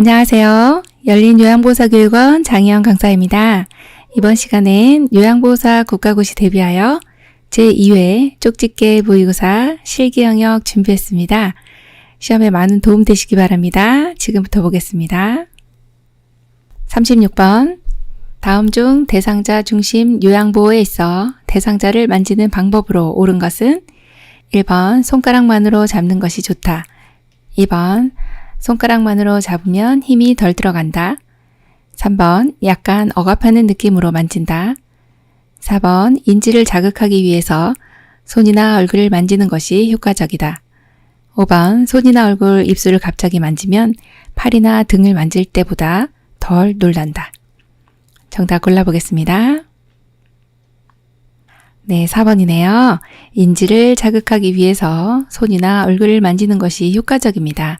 안녕하세요. 열린요양보호사교육원 장희영 강사입니다. 이번 시간엔 요양보호사 국가고시 대비하여 제2회 쪽집게 모의고사 실기 영역 준비했습니다. 시험에 많은 도움 되시기 바랍니다. 지금부터 보겠습니다. 36번 다음 중 대상자 중심 요양보호에 있어 대상자를 만지는 방법으로 옳은 것은 1번 손가락만으로 잡는 것이 좋다. 2번 손가락만으로 잡으면 힘이 덜 들어간다. 3번 약간 억압하는 느낌으로 만진다. 4번 인지를 자극하기 위해서 손이나 얼굴을 만지는 것이 효과적이다. 5번 손이나 얼굴, 입술을 갑자기 만지면 팔이나 등을 만질 때보다 덜 놀란다. 정답 골라보겠습니다. 네, 4번이네요. 인지를 자극하기 위해서 손이나 얼굴을 만지는 것이 효과적입니다.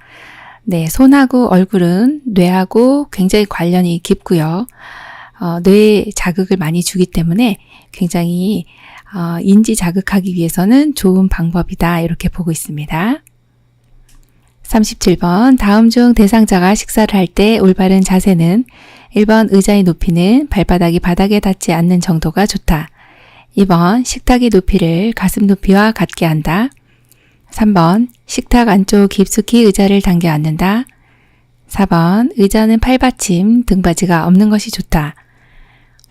네, 손하고 얼굴은 뇌하고 굉장히 관련이 깊고요. 뇌에 자극을 많이 주기 때문에 굉장히 인지 자극하기 위해서는 좋은 방법이다. 이렇게 보고 있습니다. 37번 다음 중 대상자가 식사를 할 때 올바른 자세는 1번 의자의 높이는 발바닥이 바닥에 닿지 않는 정도가 좋다. 2번 식탁의 높이를 가슴 높이와 같게 한다. 3번 식탁 안쪽 깊숙이 의자를 당겨 앉는다. 4번 의자는 팔받침, 등받이가 없는 것이 좋다.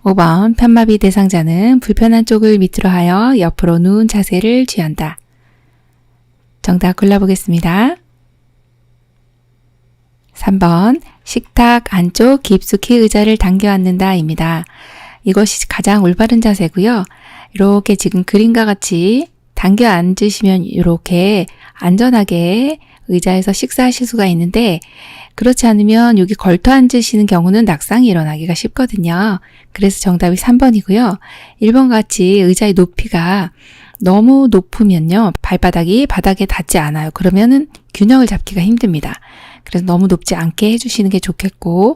5번 편마비 대상자는 불편한 쪽을 밑으로 하여 옆으로 누운 자세를 취한다. 정답 골라보겠습니다. 3번 식탁 안쪽 깊숙이 의자를 당겨 앉는다 입니다. 이것이 가장 올바른 자세고요. 이렇게 지금 그림과 같이 당겨 앉으시면 이렇게 안전하게 의자에서 식사하실 수가 있는데 그렇지 않으면 여기 걸터 앉으시는 경우는 낙상이 일어나기가 쉽거든요. 그래서 정답이 3번이고요. 1번 같이 의자의 높이가 너무 높으면요. 발바닥이 바닥에 닿지 않아요. 그러면은 균형을 잡기가 힘듭니다. 그래서 너무 높지 않게 해주시는 게 좋겠고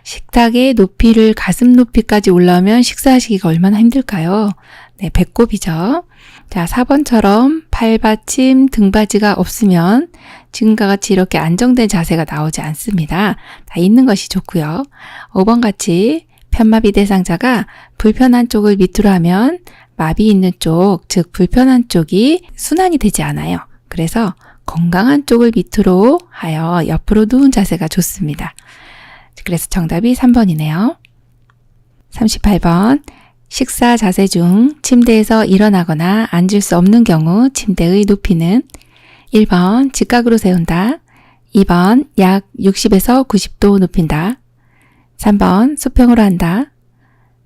식탁의 높이를 가슴 높이까지 올라오면 식사하시기가 얼마나 힘들까요? 네, 배꼽이죠. 자, 4번처럼 팔받침, 등받이가 없으면 지금과 같이 이렇게 안정된 자세가 나오지 않습니다. 다 있는 것이 좋고요. 5번 같이 편마비 대상자가 불편한 쪽을 밑으로 하면 마비 있는 쪽, 즉 불편한 쪽이 순환이 되지 않아요. 그래서 건강한 쪽을 밑으로 하여 옆으로 누운 자세가 좋습니다. 그래서 정답이 3번이네요. 38번 식사 자세 중 침대에서 일어나거나 앉을 수 없는 경우 침대의 높이는 1번 직각으로 세운다. 2번 약 60에서 90도 높인다. 3번 수평으로 한다.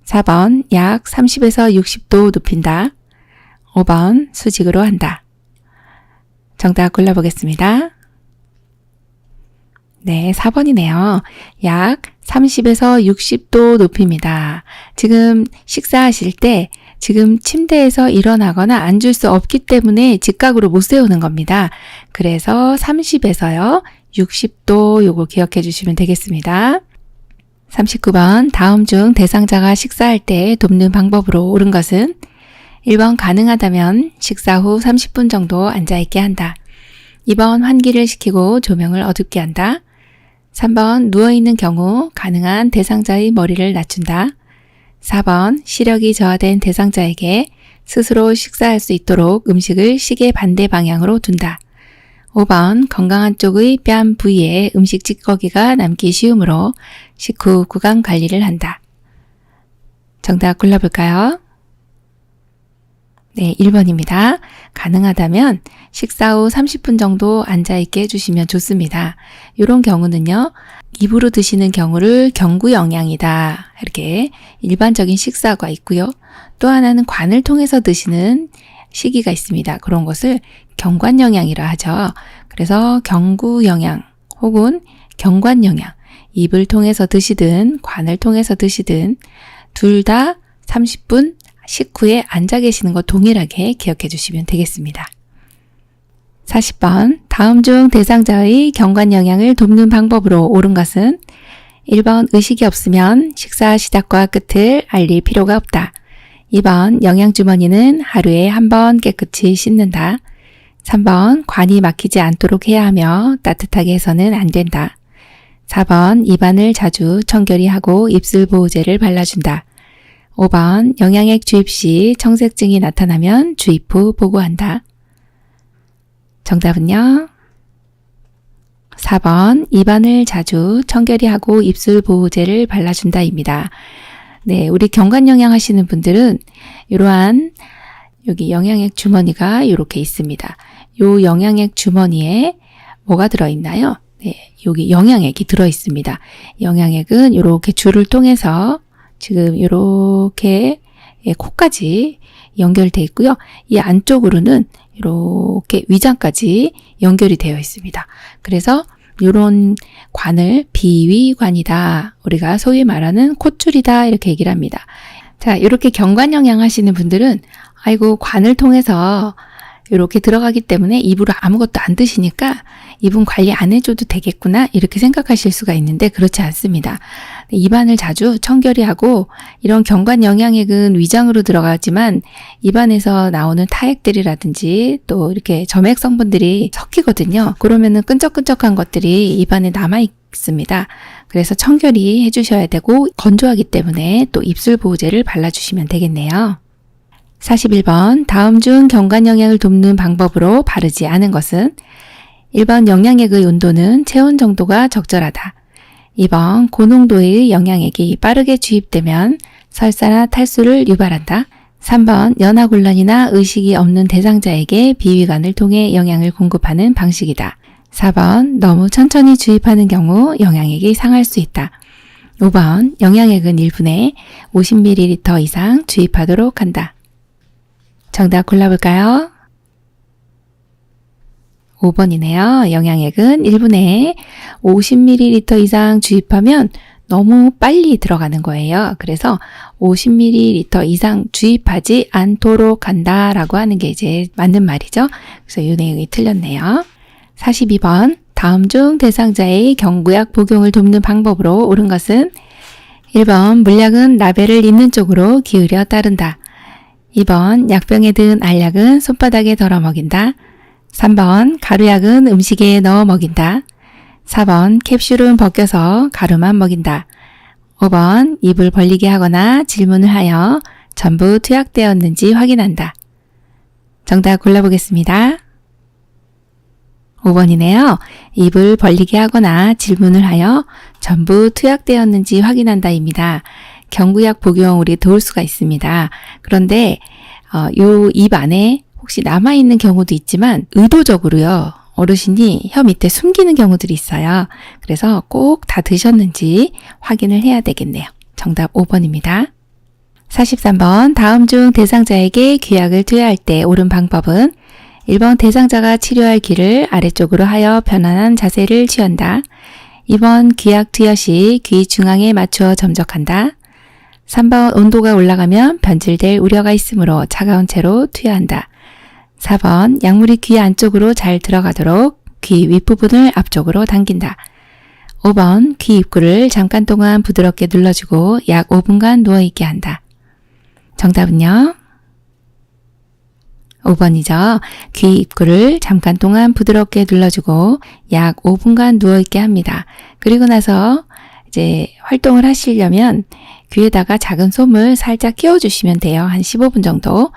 4번 약 30에서 60도 높인다. 5번 수직으로 한다. 정답 골라보겠습니다. 네, 4번이네요. 약 30에서 60도 높입니다. 지금 식사하실 때 지금 침대에서 일어나거나 앉을 수 없기 때문에 직각으로 못 세우는 겁니다. 그래서 30에서요 60도 요거 기억해 주시면 되겠습니다. 39번 다음 중 대상자가 식사할 때 돕는 방법으로 옳은 것은 1번 가능하다면 식사 후 30분 정도 앉아있게 한다. 2번 환기를 시키고 조명을 어둡게 한다. 3번 누워있는 경우 가능한 대상자의 머리를 낮춘다. 4번 시력이 저하된 대상자에게 스스로 식사할 수 있도록 음식을 시계 반대 방향으로 둔다. 5번 건강한 쪽의 뺨 부위에 음식 찌꺼기가 남기 쉬우므로 식후 구강 관리를 한다. 정답 골라볼까요? 네, 1번입니다. 가능하다면 식사 후 30분 정도 앉아있게 해주시면 좋습니다. 이런 경우는요, 입으로 드시는 경우를 경구영양이다. 이렇게 일반적인 식사가 있고요. 또 하나는 관을 통해서 드시는 시기가 있습니다. 그런 것을 경관영양이라 하죠. 그래서 경구영양 혹은 경관영양, 입을 통해서 드시든 관을 통해서 드시든 둘 다 30분 식후에 앉아 계시는 것 동일하게 기억해 주시면 되겠습니다. 40번 다음 중 대상자의 경관 영양을 돕는 방법으로 옳은 것은 1번 의식이 없으면 식사 시작과 끝을 알릴 필요가 없다. 2번 영양주머니는 하루에 한 번 깨끗이 씻는다. 3번 관이 막히지 않도록 해야 하며 따뜻하게 해서는 안 된다. 4번 입안을 자주 청결히 하고 입술 보호제를 발라준다. 5번 영양액 주입 시 청색증이 나타나면 주입 후 보고한다. 정답은요? 4번 입안을 자주 청결히 하고 입술 보호제를 발라준다입니다. 네, 우리 경관영양 하시는 분들은 이러한 여기 영양액 주머니가 이렇게 있습니다. 요 영양액 주머니에 뭐가 들어있나요? 네, 여기 영양액이 들어있습니다. 영양액은 이렇게 줄을 통해서 지금 이렇게 코까지 연결되어 있고요. 이 안쪽으로는 이렇게 위장까지 연결이 되어 있습니다. 그래서 이런 관을 비위관이다. 우리가 소위 말하는 콧줄이다. 이렇게 얘기를 합니다. 자, 이렇게 경관영양 하시는 분들은 아이고 관을 통해서 이렇게 들어가기 때문에 입으로 아무것도 안 드시니까 입은 관리 안 해줘도 되겠구나 이렇게 생각하실 수가 있는데 그렇지 않습니다. 입안을 자주 청결히 하고 이런 경관 영양액은 위장으로 들어가지만 입안에서 나오는 타액들이라든지 또 이렇게 점액 성분들이 섞이거든요. 그러면은 끈적끈적한 것들이 입안에 남아 있습니다. 그래서 청결히 해주셔야 되고 건조하기 때문에 또 입술 보호제를 발라주시면 되겠네요. 41번 다음 중 경관 영양을 돕는 방법으로 바르지 않은 것은 1번 영양액의 온도는 체온 정도가 적절하다. 2번 고농도의 영양액이 빠르게 주입되면 설사나 탈수를 유발한다. 3번 연하곤란이나 의식이 없는 대상자에게 비위관을 통해 영양을 공급하는 방식이다. 4번 너무 천천히 주입하는 경우 영양액이 상할 수 있다. 5번 영양액은 1분에 50ml 이상 주입하도록 한다. 정답 골라볼까요? 5번이네요. 영양액은 1분에 50ml 이상 주입하면 너무 빨리 들어가는 거예요. 그래서 50ml 이상 주입하지 않도록 한다라고 하는 게 이제 맞는 말이죠. 그래서 이 내용이 틀렸네요. 42번 다음 중 대상자의 경구약 복용을 돕는 방법으로 옳은 것은 1번 물약은 라벨을 있는 쪽으로 기울여 따른다. 2번 약병에 든 알약은 손바닥에 덜어 먹인다. 3번 가루약은 음식에 넣어 먹인다. 4번 캡슐은 벗겨서 가루만 먹인다. 5번 입을 벌리게 하거나 질문을 하여 전부 투약되었는지 확인한다. 정답 골라보겠습니다. 5번이네요. 입을 벌리게 하거나 질문을 하여 전부 투약되었는지 확인한다입니다. 경구약 복용 우리 도울 수가 있습니다. 그런데 요 입 안에 혹시 남아있는 경우도 있지만 의도적으로요. 어르신이 혀 밑에 숨기는 경우들이 있어요. 그래서 꼭 다 드셨는지 확인을 해야 되겠네요. 정답 5번입니다. 43번 다음 중 대상자에게 귀약을 투여할 때 옳은 방법은 1번 대상자가 치료할 귀를 아래쪽으로 하여 편안한 자세를 취한다. 2번 귀약 투여 시 귀 중앙에 맞추어 점적한다. 3번 온도가 올라가면 변질될 우려가 있으므로 차가운 채로 투여한다. 4번 약물이 귀 안쪽으로 잘 들어가도록 귀 윗부분을 앞쪽으로 당긴다. 5번 귀 입구를 잠깐 동안 부드럽게 눌러주고 약 5분간 누워있게 한다. 정답은요? 5번이죠. 귀 입구를 잠깐 동안 부드럽게 눌러주고 약 5분간 누워있게 합니다. 그리고 나서 이제 활동을 하시려면 귀에다가 작은 솜을 살짝 끼워주시면 돼요. 한 15분 정도.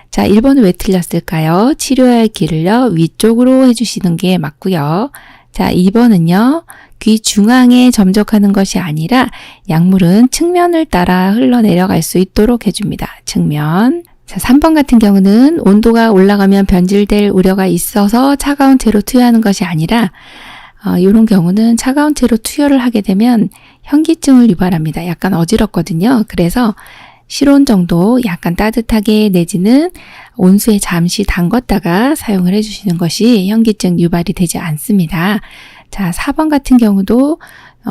자, 1번은 왜 틀렸을까요? 치료할 귀를요, 위쪽으로 해주시는 게 맞고요. 자, 2번은요, 귀 중앙에 점적하는 것이 아니라 약물은 측면을 따라 흘러내려갈 수 있도록 해줍니다. 측면. 자, 3번 같은 경우는 온도가 올라가면 변질될 우려가 있어서 차가운 채로 투여하는 것이 아니라 이런 경우는 차가운 채로 투여를 하게 되면 현기증을 유발합니다. 약간 어지럽거든요. 그래서 실온 정도 약간 따뜻하게 내지는 온수에 잠시 담궜다가 사용을 해주시는 것이 현기증 유발이 되지 않습니다. 자, 4번 같은 경우도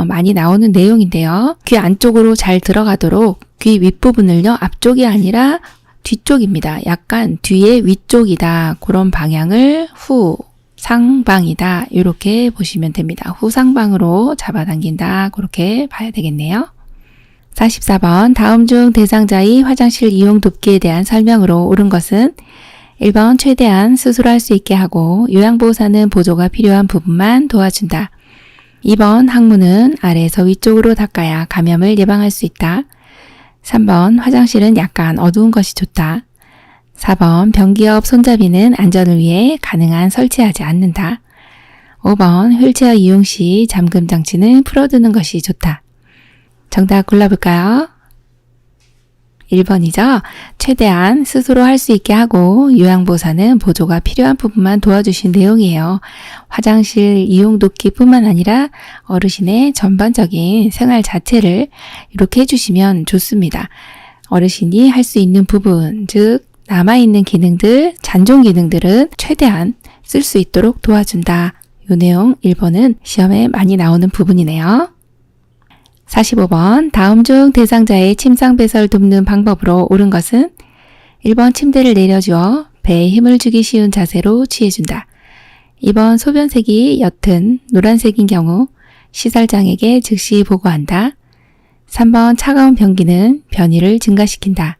많이 나오는 내용인데요. 귀 안쪽으로 잘 들어가도록 귀 윗부분을요, 앞쪽이 아니라 뒤쪽입니다. 약간 뒤에 위쪽이다. 그런 방향을 후상방이다. 이렇게 보시면 됩니다. 후상방으로 잡아당긴다. 그렇게 봐야 되겠네요. 44번 다음 중 대상자의 화장실 이용 돕기에 대한 설명으로 옳은 것은 1번 최대한 수술할 수 있게 하고 요양보호사는 보조가 필요한 부분만 도와준다. 2번 항문은 아래에서 위쪽으로 닦아야 감염을 예방할 수 있다. 3번 화장실은 약간 어두운 것이 좋다. 4번 변기 옆 손잡이는 안전을 위해 가능한 설치하지 않는다. 5번 휠체어 이용 시 잠금 장치는 풀어두는 것이 좋다. 정답 골라볼까요? 1번이죠. 최대한 스스로 할 수 있게 하고 요양보호사는 보조가 필요한 부분만 도와주신 내용이에요. 화장실 이용 돕기뿐만 아니라 어르신의 전반적인 생활 자체를 이렇게 해주시면 좋습니다. 어르신이 할 수 있는 부분, 즉 남아있는 기능들, 잔존 기능들은 최대한 쓸 수 있도록 도와준다. 이 내용 1번은 시험에 많이 나오는 부분이네요. 45번 다음 중 대상자의 침상 배설 돕는 방법으로 옳은 것은 1번 침대를 내려주어 배에 힘을 주기 쉬운 자세로 취해준다. 2번 소변색이 옅은 노란색인 경우 시설장에게 즉시 보고한다. 3번 차가운 변기는 변이를 증가시킨다.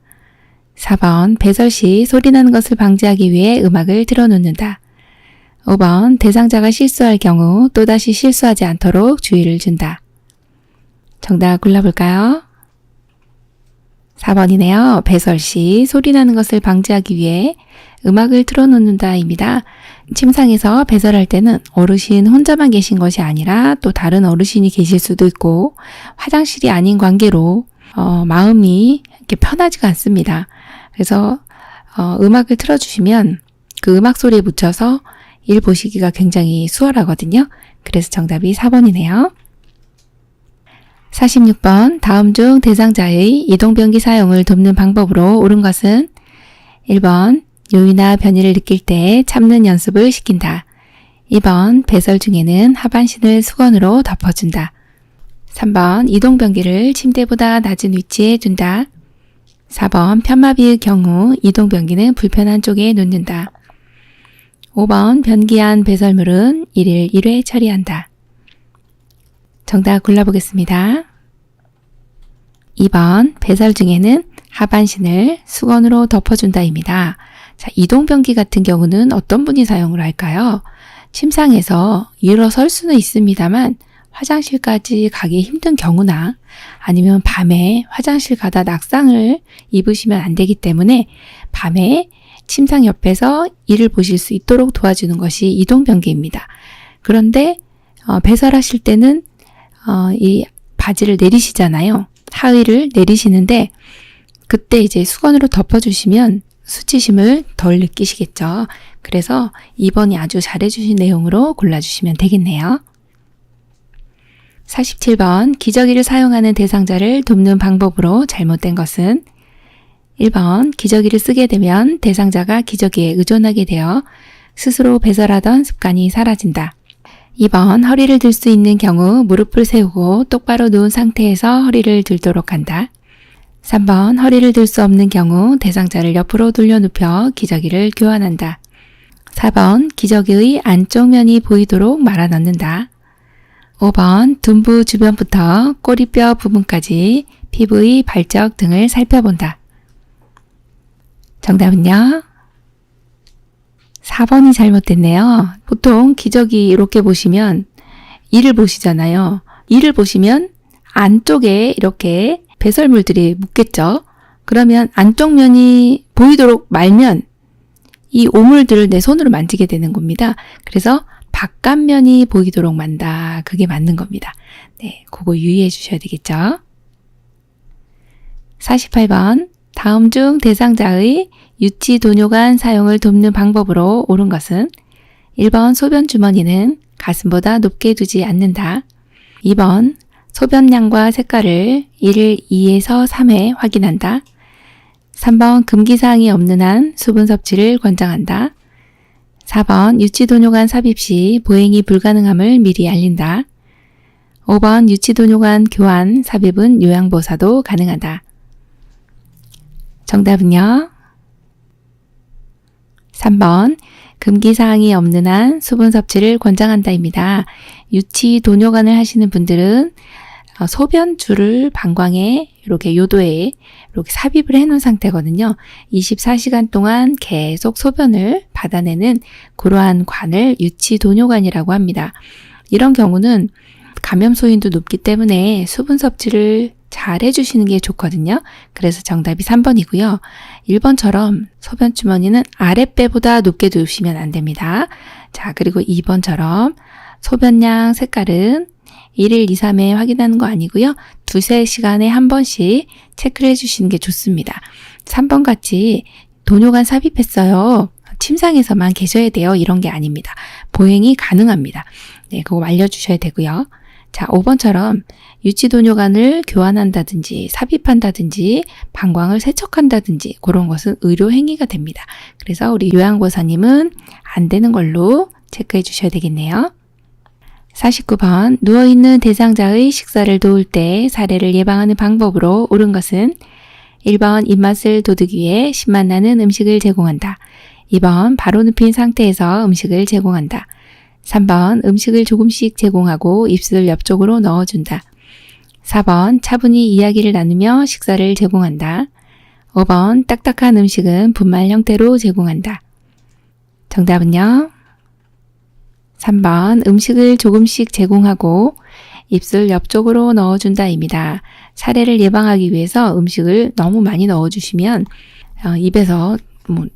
4번 배설 시 소리 나는 것을 방지하기 위해 음악을 틀어놓는다. 5번 대상자가 실수할 경우 또다시 실수하지 않도록 주의를 준다. 정답 골라볼까요? 4번이네요. 배설 시 소리 나는 것을 방지하기 위해 음악을 틀어놓는다 입니다. 침상에서 배설할 때는 어르신 혼자만 계신 것이 아니라 또 다른 어르신이 계실 수도 있고 화장실이 아닌 관계로 마음이 이렇게 편하지가 않습니다. 그래서 음악을 틀어주시면 그 음악 소리에 묻혀서 일 보시기가 굉장히 수월하거든요. 그래서 정답이 4번이네요. 46번 다음 중 대상자의 이동변기 사용을 돕는 방법으로 옳은 것은 1번 요의나 변이를 느낄 때 참는 연습을 시킨다. 2번 배설 중에는 하반신을 수건으로 덮어준다. 3번 이동변기를 침대보다 낮은 위치에 둔다. 4번 편마비의 경우 이동변기는 불편한 쪽에 놓는다. 5번 변기 안 배설물은 1일 1회 처리한다. 정답 골라보겠습니다. 2번 배설 중에는 하반신을 수건으로 덮어준다입니다. 자, 이동변기 같은 경우는 어떤 분이 사용을 할까요? 침상에서 일어설 수는 있습니다만 화장실까지 가기 힘든 경우나 아니면 밤에 화장실 가다 낙상을 입으시면 안 되기 때문에 밤에 침상 옆에서 일을 보실 수 있도록 도와주는 것이 이동변기입니다. 그런데 배설하실 때는 이 바지를 내리시잖아요. 하의를 내리시는데 그때 이제 수건으로 덮어주시면 수치심을 덜 느끼시겠죠. 그래서 2번이 아주 잘해주신 내용으로 골라주시면 되겠네요. 47번 기저귀를 사용하는 대상자를 돕는 방법으로 잘못된 것은 1번 기저귀를 쓰게 되면 대상자가 기저귀에 의존하게 되어 스스로 배설하던 습관이 사라진다. 2번 허리를 들 수 있는 경우 무릎을 세우고 똑바로 누운 상태에서 허리를 들도록 한다. 3번 허리를 들 수 없는 경우 대상자를 옆으로 돌려 눕혀 기저귀를 교환한다. 4번 기저귀의 안쪽 면이 보이도록 말아 넣는다. 5번 둔부 주변부터 꼬리뼈 부분까지 피부의 발적 등을 살펴본다. 정답은요? 4번이 잘못됐네요. 보통 기저귀 이렇게 보시면 이를 보시잖아요. 이를 보시면 안쪽에 이렇게 배설물들이 묻겠죠. 그러면 안쪽 면이 보이도록 말면 이 오물들을 내 손으로 만지게 되는 겁니다. 그래서 바깥면이 보이도록 만다. 그게 맞는 겁니다. 네, 그거 유의해 주셔야 되겠죠. 48번 다음 중 대상자의 유치 도뇨관 사용을 돕는 방법으로 옳은 것은 1번 소변 주머니는 가슴보다 높게 두지 않는다. 2번 소변량과 색깔을 1일 2에서 3회 확인한다. 3번 금기사항이 없는 한 수분 섭취를 권장한다. 4번 유치도뇨관 삽입 시 보행이 불가능함을 미리 알린다. 5번 유치도뇨관 교환 삽입은 요양보호사도 가능하다. 정답은요? 3번 금기사항이 없는 한 수분 섭취를 권장한다입니다. 유치 도뇨관을 하시는 분들은 소변줄을 방광에 이렇게 요도에 이렇게 삽입을 해놓은 상태거든요. 24시간 동안 계속 소변을 받아내는 그러한 관을 유치 도뇨관이라고 합니다. 이런 경우는 감염 소인도 높기 때문에 수분 섭취를 잘 해주시는 게 좋거든요. 그래서 정답이 3번이고요. 1번처럼 소변 주머니는 아랫배보다 높게 두시면 안 됩니다. 자, 그리고 2번처럼 소변량 색깔은 1일 2, 3회 확인하는 거 아니고요. 2-3시간에 한 번씩 체크를 해주시는 게 좋습니다. 3번 같이 도뇨관 삽입했어요. 침상에서만 계셔야 돼요. 이런 게 아닙니다. 보행이 가능합니다. 네, 그거 알려주셔야 되고요. 자, 5번처럼 유치도뇨관을 교환한다든지 삽입한다든지 방광을 세척한다든지 그런 것은 의료행위가 됩니다. 그래서 우리 요양보사님은 안 되는 걸로 체크해 주셔야 되겠네요. 49번 누워있는 대상자의 식사를 도울 때 사례를 예방하는 방법으로 옳은 것은 1번 입맛을 돋우기 위해 신맛 나는 음식을 제공한다. 2번 바로 눕힌 상태에서 음식을 제공한다. 3번 음식을 조금씩 제공하고 입술 옆쪽으로 넣어준다. 4번 차분히 이야기를 나누며 식사를 제공한다. 5번 딱딱한 음식은 분말 형태로 제공한다. 정답은요? 3번 음식을 조금씩 제공하고 입술 옆쪽으로 넣어준다입니다. 사례를 예방하기 위해서 음식을 너무 많이 넣어주시면 입에서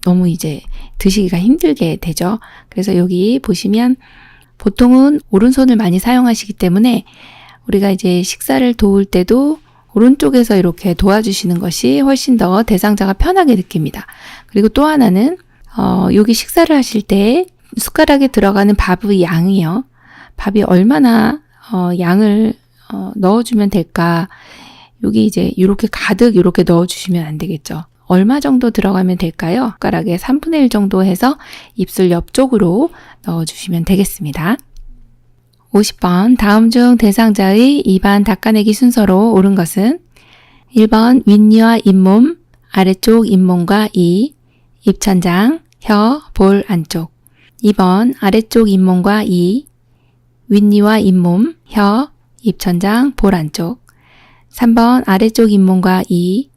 너무 이제 드시기가 힘들게 되죠. 그래서 여기 보시면 보통은 오른손을 많이 사용하시기 때문에 우리가 이제 식사를 도울 때도 오른쪽에서 이렇게 도와주시는 것이 훨씬 더 대상자가 편하게 느낍니다. 그리고 또 하나는 여기 식사를 하실 때 숟가락에 들어가는 밥의 양이요. 밥이 얼마나 양을 넣어주면 될까? 여기 이제 이렇게 가득 이렇게 넣어주시면 안 되겠죠. 얼마 정도 들어가면 될까요? 숟가락에 3분의 1 정도 해서 입술 옆쪽으로 넣어주시면 되겠습니다. 50번 다음 중 대상자의 입안 닦아내기 순서로 옳은 것은 1번 윗니와 잇몸, 아래쪽 잇몸과 이, 입천장, 혀, 볼 안쪽 2번 아래쪽 잇몸과 이, 윗니와 잇몸, 혀, 입천장, 볼 안쪽 3번 아래쪽 잇몸과 이,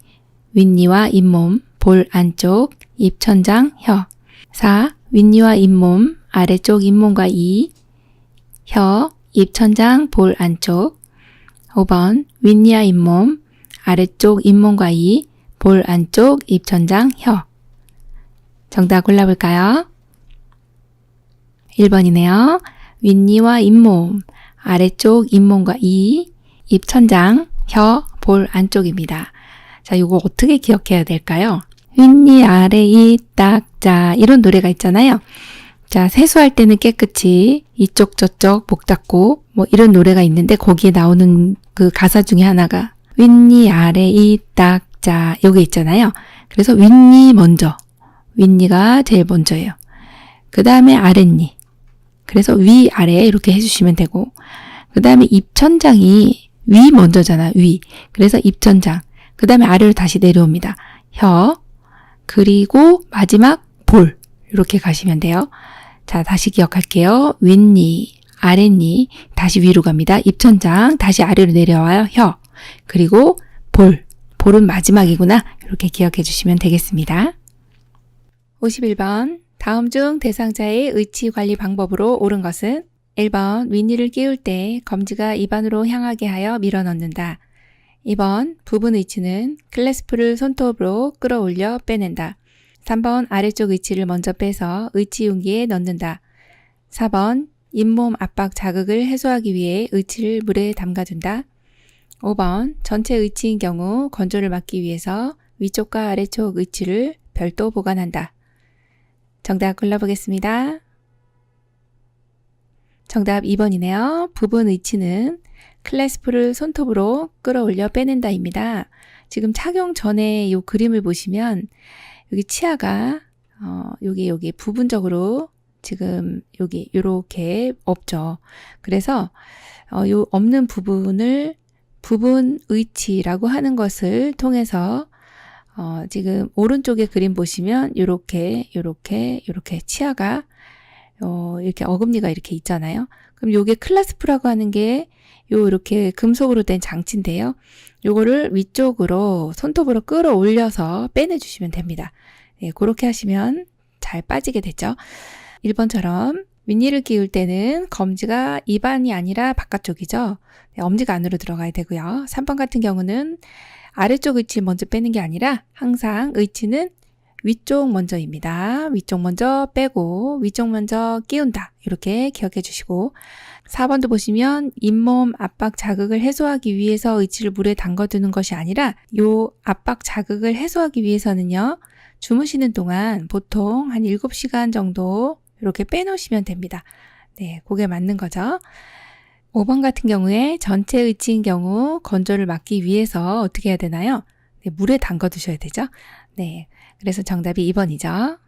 윗니와 잇몸, 볼 안쪽, 입천장, 혀 4. 윗니와 잇몸, 아래쪽 잇몸과 이, 혀, 입천장, 볼 안쪽 5번 윗니와 잇몸, 아래쪽 잇몸과 이, 볼 안쪽, 입천장, 혀 정답 골라볼까요? 1번이네요. 윗니와 잇몸, 아래쪽 잇몸과 이, 입천장, 혀, 볼 안쪽입니다. 자, 이거 어떻게 기억해야 될까요? 윗니 아래 이 딱, 이런 노래가 있잖아요. 자, 세수할 때는 깨끗이 이쪽 저쪽 목 닦고 뭐 이런 노래가 있는데 거기에 나오는 그 가사 중에 하나가 윗니 아래 이 딱, 여기 있잖아요. 그래서 윗니 먼저, 윗니가 제일 먼저예요. 그 다음에 아랫니. 그래서 위, 아래 이렇게 해주시면 되고 그 다음에 입천장이 위 먼저잖아, 위. 그래서 입천장. 그 다음에 아래로 다시 내려옵니다. 혀, 그리고 마지막 볼. 이렇게 가시면 돼요. 자, 다시 기억할게요. 윗니, 아랫니, 다시 위로 갑니다. 입천장, 다시 아래로 내려와요. 혀, 그리고 볼. 볼은 마지막이구나. 이렇게 기억해 주시면 되겠습니다. 51번 다음 중 대상자의 의치 관리 방법으로 옳은 것은 1번 윗니를 끼울 때 검지가 입안으로 향하게 하여 밀어넣는다. 2번 부분 의치는 클래스프를 손톱으로 끌어올려 빼낸다. 3번 아래쪽 의치를 먼저 빼서 의치 용기에 넣는다. 4번 잇몸 압박 자극을 해소하기 위해 의치를 물에 담가둔다. 5번 전체 의치인 경우 건조를 막기 위해서 위쪽과 아래쪽 의치를 별도 보관한다. 정답 골라보겠습니다. 정답 2번이네요. 부분 의치는 클래스프를 손톱으로 끌어올려 빼낸다입니다. 지금 착용 전에 이 그림을 보시면 여기 치아가 여기 부분적으로 지금 여기 이렇게 없죠. 그래서 요 없는 부분을 부분 의치라고 하는 것을 통해서 지금 오른쪽에 그림 보시면 요렇게 치아가 이렇게 어금니가 이렇게 있잖아요. 그럼 요게 클래스프라고 하는 게 이렇게 금속으로 된 장치인데요. 요거를 위쪽으로 손톱으로 끌어올려서 빼내주시면 됩니다. 네, 그렇게 하시면 잘 빠지게 되죠. 1번처럼 윗니를 끼울 때는 검지가 입안이 아니라 바깥쪽이죠. 네, 엄지가 안으로 들어가야 되고요. 3번 같은 경우는 아래쪽 의치 먼저 빼는 게 아니라 항상 의치는 위쪽 먼저입니다. 위쪽 먼저 빼고 위쪽 먼저 끼운다. 이렇게 기억해 주시고 4번도 보시면 잇몸 압박 자극을 해소하기 위해서 의치를 물에 담궈두는 것이 아니라 요 압박 자극을 해소하기 위해서는요. 주무시는 동안 보통 한 7시간 정도 이렇게 빼놓으시면 됩니다. 네, 그게 맞는 거죠. 5번 같은 경우에 전체 의치인 경우 건조를 막기 위해서 어떻게 해야 되나요? 네, 물에 담궈 두셔야 되죠. 네, 그래서 정답이 2번이죠.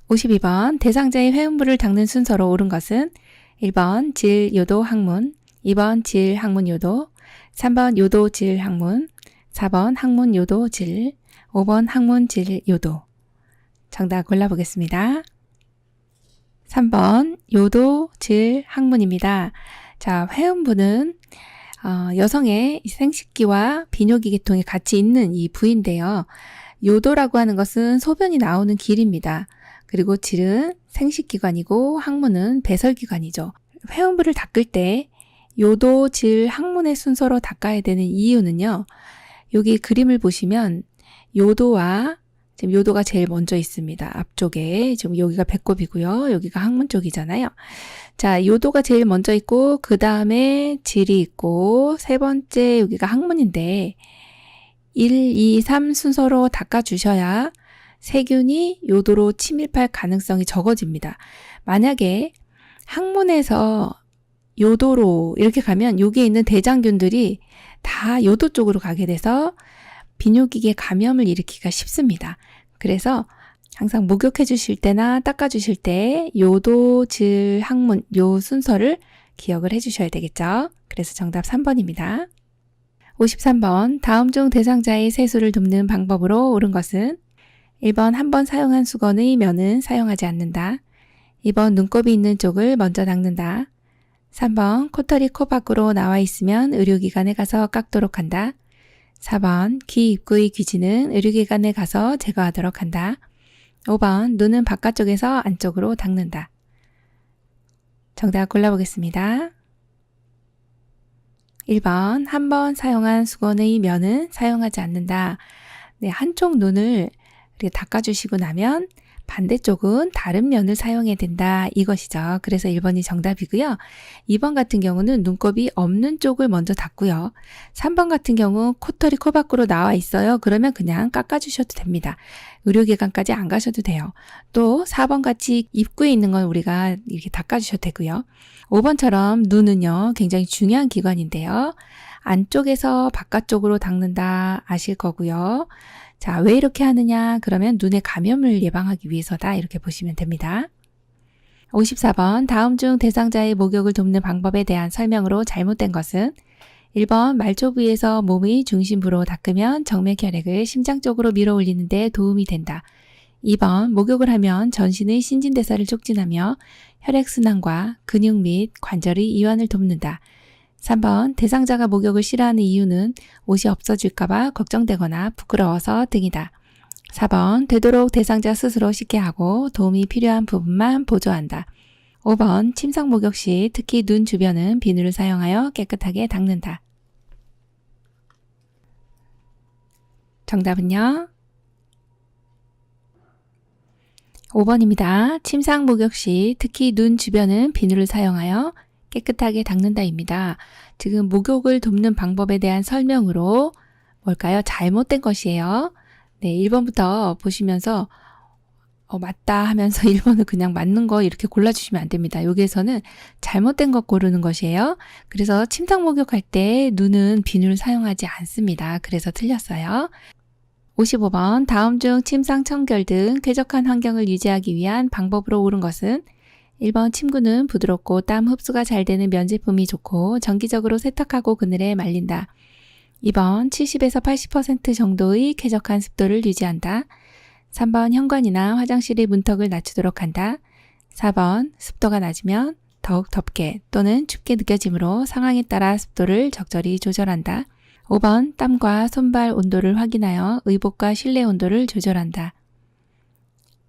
52번 대상자의 회음부를 닦는 순서로 옳은 것은 1번 질, 요도, 항문, 2번 질, 항문, 요도, 3번 요도, 질, 항문, 4번 항문, 요도, 질, 5번 항문, 질, 요도. 정답 골라보겠습니다. 3번 요도, 질, 항문입니다. 자, 회음부는 여성의 생식기와 비뇨기 계통이 같이 있는 이 부위인데요. 요도라고 하는 것은 소변이 나오는 길입니다. 그리고 질은 생식기관이고 항문은 배설기관이죠. 회음부를 닦을 때 요도, 질, 항문의 순서로 닦아야 되는 이유는요. 여기 그림을 보시면 요도와 지금 요도가 제일 먼저 있습니다. 앞쪽에 지금 여기가 배꼽이고요. 여기가 항문 쪽이잖아요. 자, 요도가 제일 먼저 있고 그 다음에 질이 있고 세 번째 여기가 항문인데 1, 2, 3 순서로 닦아주셔야 세균이 요도로 침입할 가능성이 적어집니다. 만약에 항문에서 요도로 이렇게 가면 여기에 있는 대장균들이 다 요도 쪽으로 가게 돼서 비뇨기계 감염을 일으키기가 쉽습니다. 그래서 항상 목욕해 주실 때나 닦아 주실 때 요도, 질, 항문 요 순서를 기억을 해 주셔야 되겠죠. 그래서 정답 3번입니다. 53번 다음 중 대상자의 세수를 돕는 방법으로 옳은 것은 1번 한 번 사용한 수건의 면은 사용하지 않는다. 2번 눈곱이 있는 쪽을 먼저 닦는다. 3번 코털이 코 밖으로 나와 있으면 의료기관에 가서 깎도록 한다. 4번 귀 입구의 귀지는 의료기관에 가서 제거하도록 한다. 5번 눈은 바깥쪽에서 안쪽으로 닦는다. 정답 골라보겠습니다. 1번 한 번 사용한 수건의 면은 사용하지 않는다. 네, 한쪽 눈을 이렇게 닦아주시고 나면 반대쪽은 다른 면을 사용해야 된다. 이것이죠. 그래서 1번이 정답이고요. 2번 같은 경우는 눈곱이 없는 쪽을 먼저 닦고요. 3번 같은 경우 코털이 코 밖으로 나와 있어요. 그러면 그냥 깎아주셔도 됩니다. 의료기관까지 안 가셔도 돼요. 또 4번 같이 입구에 있는 건 우리가 이렇게 닦아주셔도 되고요. 5번처럼 눈은요. 굉장히 중요한 기관인데요. 안쪽에서 바깥쪽으로 닦는다 아실 거고요. 자, 왜 이렇게 하느냐? 그러면 눈의 감염을 예방하기 위해서다. 이렇게 보시면 됩니다. 54번 다음 중 대상자의 목욕을 돕는 방법에 대한 설명으로 잘못된 것은 1번 말초 부위에서 몸의 중심부로 닦으면 정맥 혈액을 심장 쪽으로 밀어 올리는 데 도움이 된다. 2번 목욕을 하면 전신의 신진대사를 촉진하며 혈액순환과 근육 및 관절의 이완을 돕는다. 3번 대상자가 목욕을 싫어하는 이유는 옷이 없어질까봐 걱정되거나 부끄러워서 등이다. 4번 되도록 대상자 스스로 씻게 하고 도움이 필요한 부분만 보조한다. 5번 침상 목욕 시 특히 눈 주변은 비누를 사용하여 깨끗하게 닦는다. 정답은요? 5번입니다. 침상 목욕 시 특히 눈 주변은 비누를 사용하여 깨끗하게 닦는다입니다. 지금 목욕을 돕는 방법에 대한 설명으로 뭘까요? 잘못된 것이에요. 네, 1번부터 보시면서 맞다 하면서 1번을 그냥 맞는 거 이렇게 골라주시면 안 됩니다. 여기에서는 잘못된 것 고르는 것이에요. 그래서 침상 목욕할 때 눈은 비누를 사용하지 않습니다. 그래서 틀렸어요. 55번 다음 중 침상 청결 등 쾌적한 환경을 유지하기 위한 방법으로 옳은 것은 1번 침구는 부드럽고 땀 흡수가 잘 되는 면 제품이 좋고 정기적으로 세탁하고 그늘에 말린다. 2번 70에서 80% 정도의 쾌적한 습도를 유지한다. 3번 현관이나 화장실의 문턱을 낮추도록 한다. 4번 습도가 낮으면 더욱 덥게 또는 춥게 느껴지므로 상황에 따라 습도를 적절히 조절한다. 5번 땀과 손발 온도를 확인하여 의복과 실내 온도를 조절한다.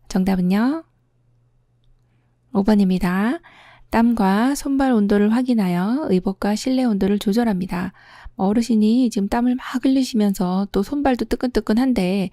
정답은요? 5번입니다. 땀과 손발 온도를 확인하여 의복과 실내 온도를 조절합니다. 어르신이 지금 땀을 막 흘리시면서 또 손발도 뜨끈뜨끈한데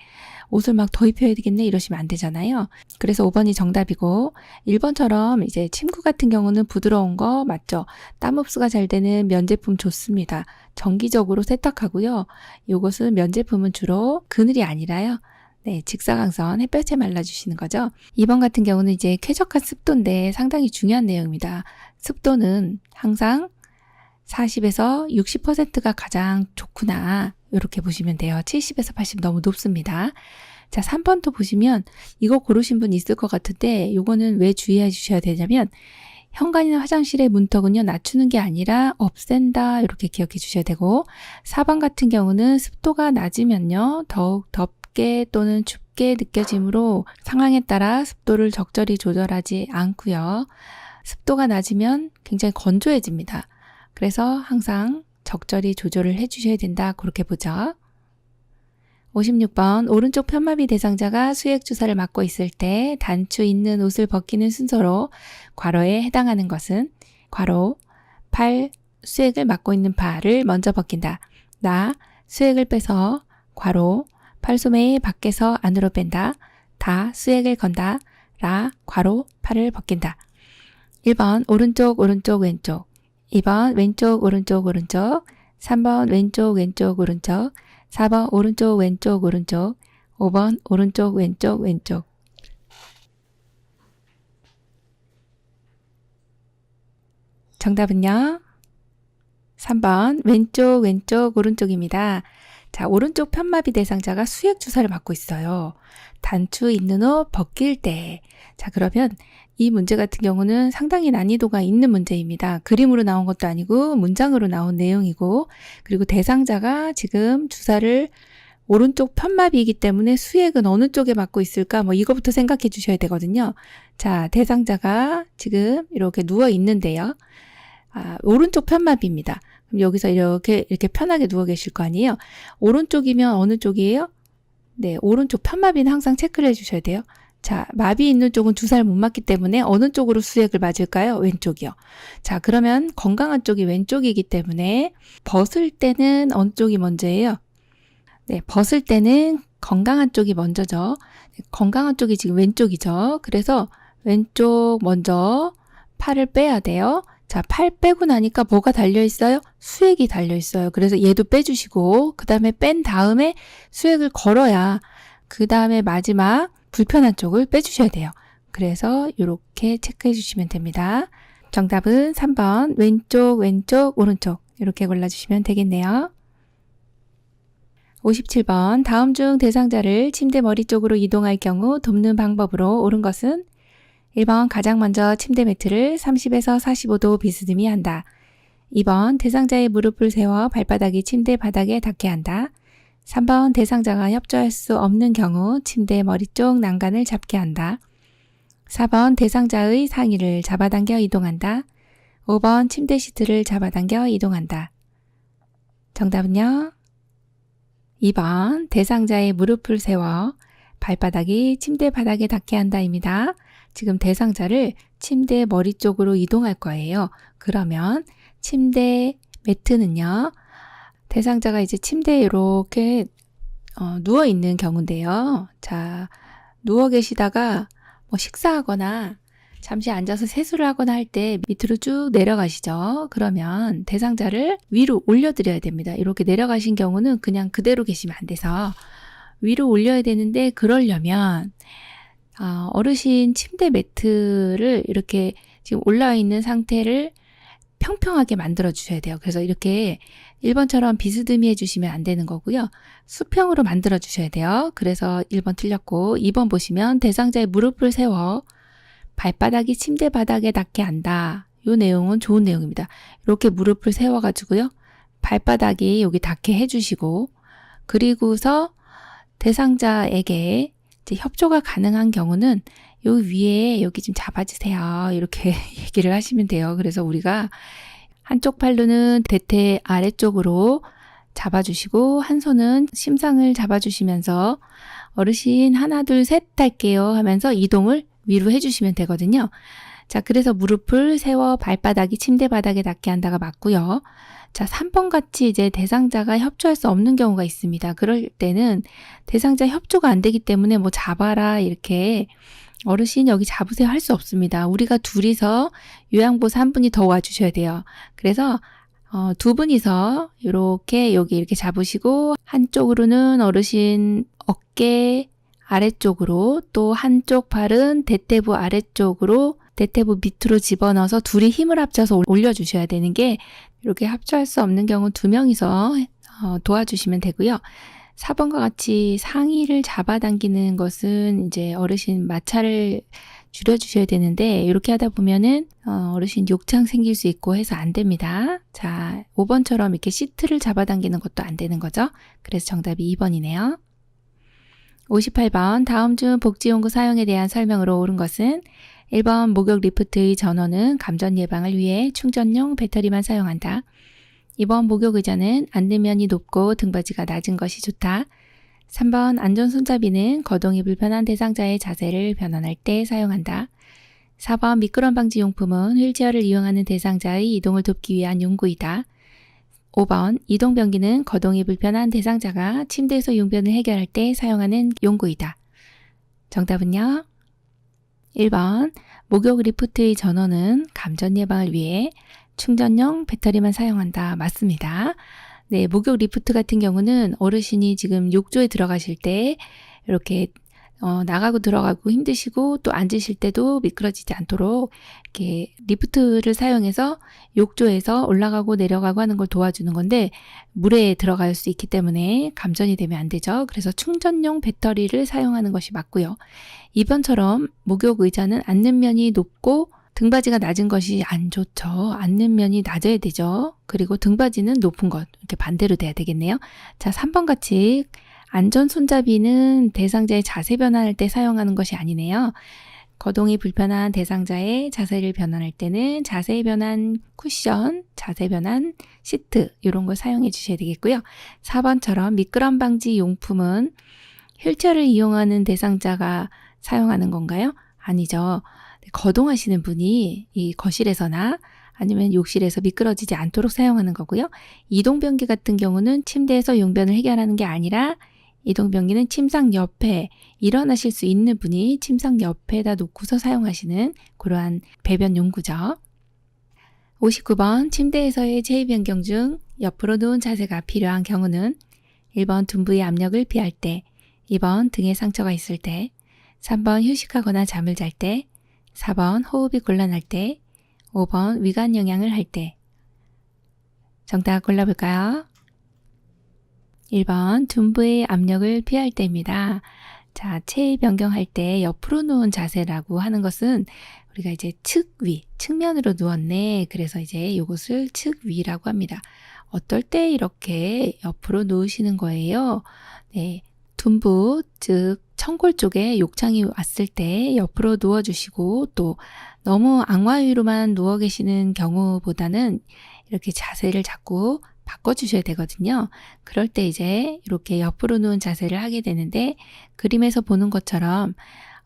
옷을 막 더 입혀야 되겠네 이러시면 안 되잖아요. 그래서 5번이 정답이고 1번처럼 이제 침구 같은 경우는 부드러운 거 맞죠? 땀 흡수가 잘 되는 면제품 좋습니다. 정기적으로 세탁하고요. 요것은 면제품은 주로 그늘이 아니라요. 네, 직사광선 햇볕에 말라주시는 거죠. 2번 같은 경우는 이제 쾌적한 습도인데 상당히 중요한 내용입니다. 습도는 항상 40에서 60%가 가장 좋구나 이렇게 보시면 돼요. 70에서 80 너무 높습니다. 자, 3번도 보시면 이거 고르신 분 있을 것 같은데 요거는 왜 주의해 주셔야 되냐면 현관이나 화장실의 문턱은요 낮추는 게 아니라 없앤다 이렇게 기억해 주셔야 되고 4번 같은 경우는 습도가 낮으면요 더욱 덥게 또는 춥게 느껴지므로 상황에 따라 습도를 적절히 조절하지 않고요. 습도가 낮으면 굉장히 건조해집니다. 그래서 항상 적절히 조절을 해주셔야 된다. 그렇게 보죠. 56번 오른쪽 편마비 대상자가 수액 주사를 맞고 있을 때 단추 있는 옷을 벗기는 순서로 괄호에 해당하는 것은 괄호 팔 수액을 맞고 있는 팔을 먼저 벗긴다. 나 수액을 빼서 괄호 팔소매 밖에서 안으로 뺀다. 다 수액을 건다. 라 괄호 팔을 벗긴다. 1번 오른쪽 오른쪽 왼쪽 2번 왼쪽 오른쪽 오른쪽 3번 왼쪽 왼쪽 오른쪽 4번 오른쪽 왼쪽 오른쪽 5번 오른쪽 왼쪽 왼쪽 정답은요 3번 왼쪽 왼쪽 오른쪽입니다. 자, 오른쪽 편마비 대상자가 수액 주사를 맞고 있어요. 단추 있는 옷 벗길 때. 자, 그러면 이 문제 같은 경우는 상당히 난이도가 있는 문제입니다. 그림으로 나온 것도 아니고 문장으로 나온 내용이고 그리고 대상자가 지금 주사를 오른쪽 편마비이기 때문에 수액은 어느 쪽에 맞고 있을까 뭐 이거부터 생각해 주셔야 되거든요. 자, 대상자가 지금 이렇게 누워 있는데요. 오른쪽 편마비입니다. 그럼 여기서 이렇게 편하게 누워 계실 거 아니에요? 오른쪽이면 어느 쪽이에요? 네, 오른쪽 편마비는 항상 체크를 해주셔야 돼요. 자, 마비 있는 쪽은 주사를 못 맞기 때문에 어느 쪽으로 수액을 맞을까요? 왼쪽이요. 자, 그러면 건강한 쪽이 왼쪽이기 때문에 벗을 때는 어느 쪽이 먼저예요? 네, 벗을 때는 건강한 쪽이 먼저죠. 건강한 쪽이 지금 왼쪽이죠. 그래서 왼쪽 먼저 팔을 빼야 돼요. 자, 팔 빼고 나니까 뭐가 달려있어요? 수액이 달려있어요. 그래서 얘도 빼주시고 그 다음에 뺀 다음에 수액을 걸어야 그 다음에 마지막 불편한 쪽을 빼주셔야 돼요. 그래서 이렇게 체크해 주시면 됩니다. 정답은 3번 왼쪽 왼쪽 오른쪽 이렇게 골라주시면 되겠네요. 57번 다음 중 대상자를 침대 머리 쪽으로 이동할 경우 돕는 방법으로 옳은 것은 1번 가장 먼저 침대 매트를 30에서 45도 비스듬히 한다. 2번 대상자의 무릎을 세워 발바닥이 침대 바닥에 닿게 한다. 3번 대상자가 협조할 수 없는 경우 침대 머리 쪽 난간을 잡게 한다. 4번 대상자의 상의를 잡아당겨 이동한다. 5번 침대 시트를 잡아당겨 이동한다. 정답은요? 2번 대상자의 무릎을 세워 발바닥이 침대 바닥에 닿게 한다입니다. 지금 대상자를 침대 머리 쪽으로 이동할 거예요. 그러면 침대 매트는요. 대상자가 이제 침대에 이렇게 누워 있는 경우인데요. 자, 누워 계시다가 뭐 식사하거나 잠시 앉아서 세수를 하거나 할 때 밑으로 쭉 내려가시죠. 그러면 대상자를 위로 올려드려야 됩니다. 이렇게 내려가신 경우는 그냥 그대로 계시면 안 돼서 위로 올려야 되는데 그러려면 어르신 침대 매트를 이렇게 지금 올라와 있는 상태를 평평하게 만들어 주셔야 돼요. 그래서 이렇게 1번처럼 비스듬히 해주시면 안 되는 거고요. 수평으로 만들어 주셔야 돼요. 그래서 1번 틀렸고 2번 보시면 대상자의 무릎을 세워 발바닥이 침대 바닥에 닿게 한다. 이 내용은 좋은 내용입니다. 이렇게 무릎을 세워가지고요. 발바닥이 여기 닿게 해주시고 그리고서 대상자에게 이제 협조가 가능한 경우는 요 위에 여기 좀 잡아주세요. 이렇게 얘기를 하시면 돼요. 그래서 우리가 한쪽 팔로는 대퇴 아래쪽으로 잡아주시고 한 손은 심상을 잡아주시면서 어르신 하나 둘 셋 할게요 하면서 이동을 위로 해주시면 되거든요. 자, 그래서 무릎을 세워 발바닥이 침대 바닥에 닿게 한다가 맞고요. 자, 3번 같이 이제 대상자가 협조할 수 없는 경우가 있습니다. 그럴 때는 대상자 협조가 안 되기 때문에 뭐 잡아라 이렇게 어르신 여기 잡으세요 할 수 없습니다. 우리가 둘이서 요양보호사 한 분이 더 와주셔야 돼요. 그래서 두 분이서 이렇게 여기 이렇게 잡으시고 한쪽으로는 어르신 어깨 아래쪽으로 또 한쪽 발은 대퇴부 아래쪽으로 대퇴부 밑으로 집어넣어서 둘이 힘을 합쳐서 올려주셔야 되는 게 이렇게 합조할 수 없는 경우 두 명이서 도와주시면 되고요. 4번과 같이 상의를 잡아당기는 것은 이제 어르신 마찰을 줄여주셔야 되는데 이렇게 하다 보면은 어르신 욕창 생길 수 있고 해서 안 됩니다. 자, 5번처럼 이렇게 시트를 잡아당기는 것도 안 되는 거죠. 그래서 정답이 2번이네요. 58번 다음 중 복지용구 사용에 대한 설명으로 옳은 것은 1번 목욕 리프트의 전원은 감전 예방을 위해 충전용 배터리만 사용한다. 2번 목욕 의자는 앉는 면이 높고 등받이가 낮은 것이 좋다. 3번 안전 손잡이는 거동이 불편한 대상자의 자세를 변환할 때 사용한다. 4번 미끄럼 방지 용품은 휠체어를 이용하는 대상자의 이동을 돕기 위한 용구이다. 5번 이동변기는 거동이 불편한 대상자가 침대에서 용변을 해결할 때 사용하는 용구이다. 정답은요? 1번 목욕 리프트의 전원은 감전 예방을 위해 충전용 배터리만 사용한다. 맞습니다. 네, 목욕 리프트 같은 경우는 어르신이 지금 욕조에 들어가실 때 이렇게 나가고 들어가고 힘드시고 또 앉으실 때도 미끄러지지 않도록 이렇게 리프트를 사용해서 욕조에서 올라가고 내려가고 하는 걸 도와주는 건데 물에 들어갈 수 있기 때문에 감전이 되면 안 되죠. 그래서 충전용 배터리를 사용하는 것이 맞고요. 2번처럼 목욕 의자는 앉는 면이 높고 등받이가 낮은 것이 안 좋죠. 앉는 면이 낮아야 되죠. 그리고 등받이는 높은 것 이렇게 반대로 돼야 되겠네요. 자, 3번 같이 안전 손잡이는 대상자의 자세 변환할 때 사용하는 것이 아니네요. 거동이 불편한 대상자의 자세를 변환할 때는 자세 변환 쿠션, 자세 변환 시트 이런 걸 사용해 주셔야 되겠고요. 4번처럼 미끄럼 방지 용품은 휠체어를 이용하는 대상자가 사용하는 건가요? 아니죠. 거동하시는 분이 이 거실에서나 아니면 욕실에서 미끄러지지 않도록 사용하는 거고요. 이동변기 같은 경우는 침대에서 용변을 해결하는 게 아니라 이동변기는 침상 옆에 일어나실 수 있는 분이 침상 옆에다 놓고서 사용하시는 그러한 배변 용구죠. 59번 침대에서의 체위 변경 중 옆으로 누운 자세가 필요한 경우는 1번 둔부의 압력을 피할 때, 2번 등에 상처가 있을 때, 3번 휴식하거나 잠을 잘 때, 4번 호흡이 곤란할 때, 5번 위관 영양을 할 때. 정답 골라볼까요? 1번 둔부의 압력을 피할 때입니다. 자, 체위 변경할 때 옆으로 누운 자세라고 하는 것은 우리가 이제 측위, 측면으로 누웠네. 그래서 이제 이것을 측위라고 합니다. 어떨 때 이렇게 옆으로 누우시는 거예요? 네, 둔부, 즉 청골 쪽에 욕창이 왔을 때 옆으로 누워주시고 또 너무 앙화위로만 누워 계시는 경우보다는 이렇게 자세를 자꾸 바꿔주셔야 되거든요. 그럴 때 이제 이렇게 옆으로 누운 자세를 하게 되는데 그림에서 보는 것처럼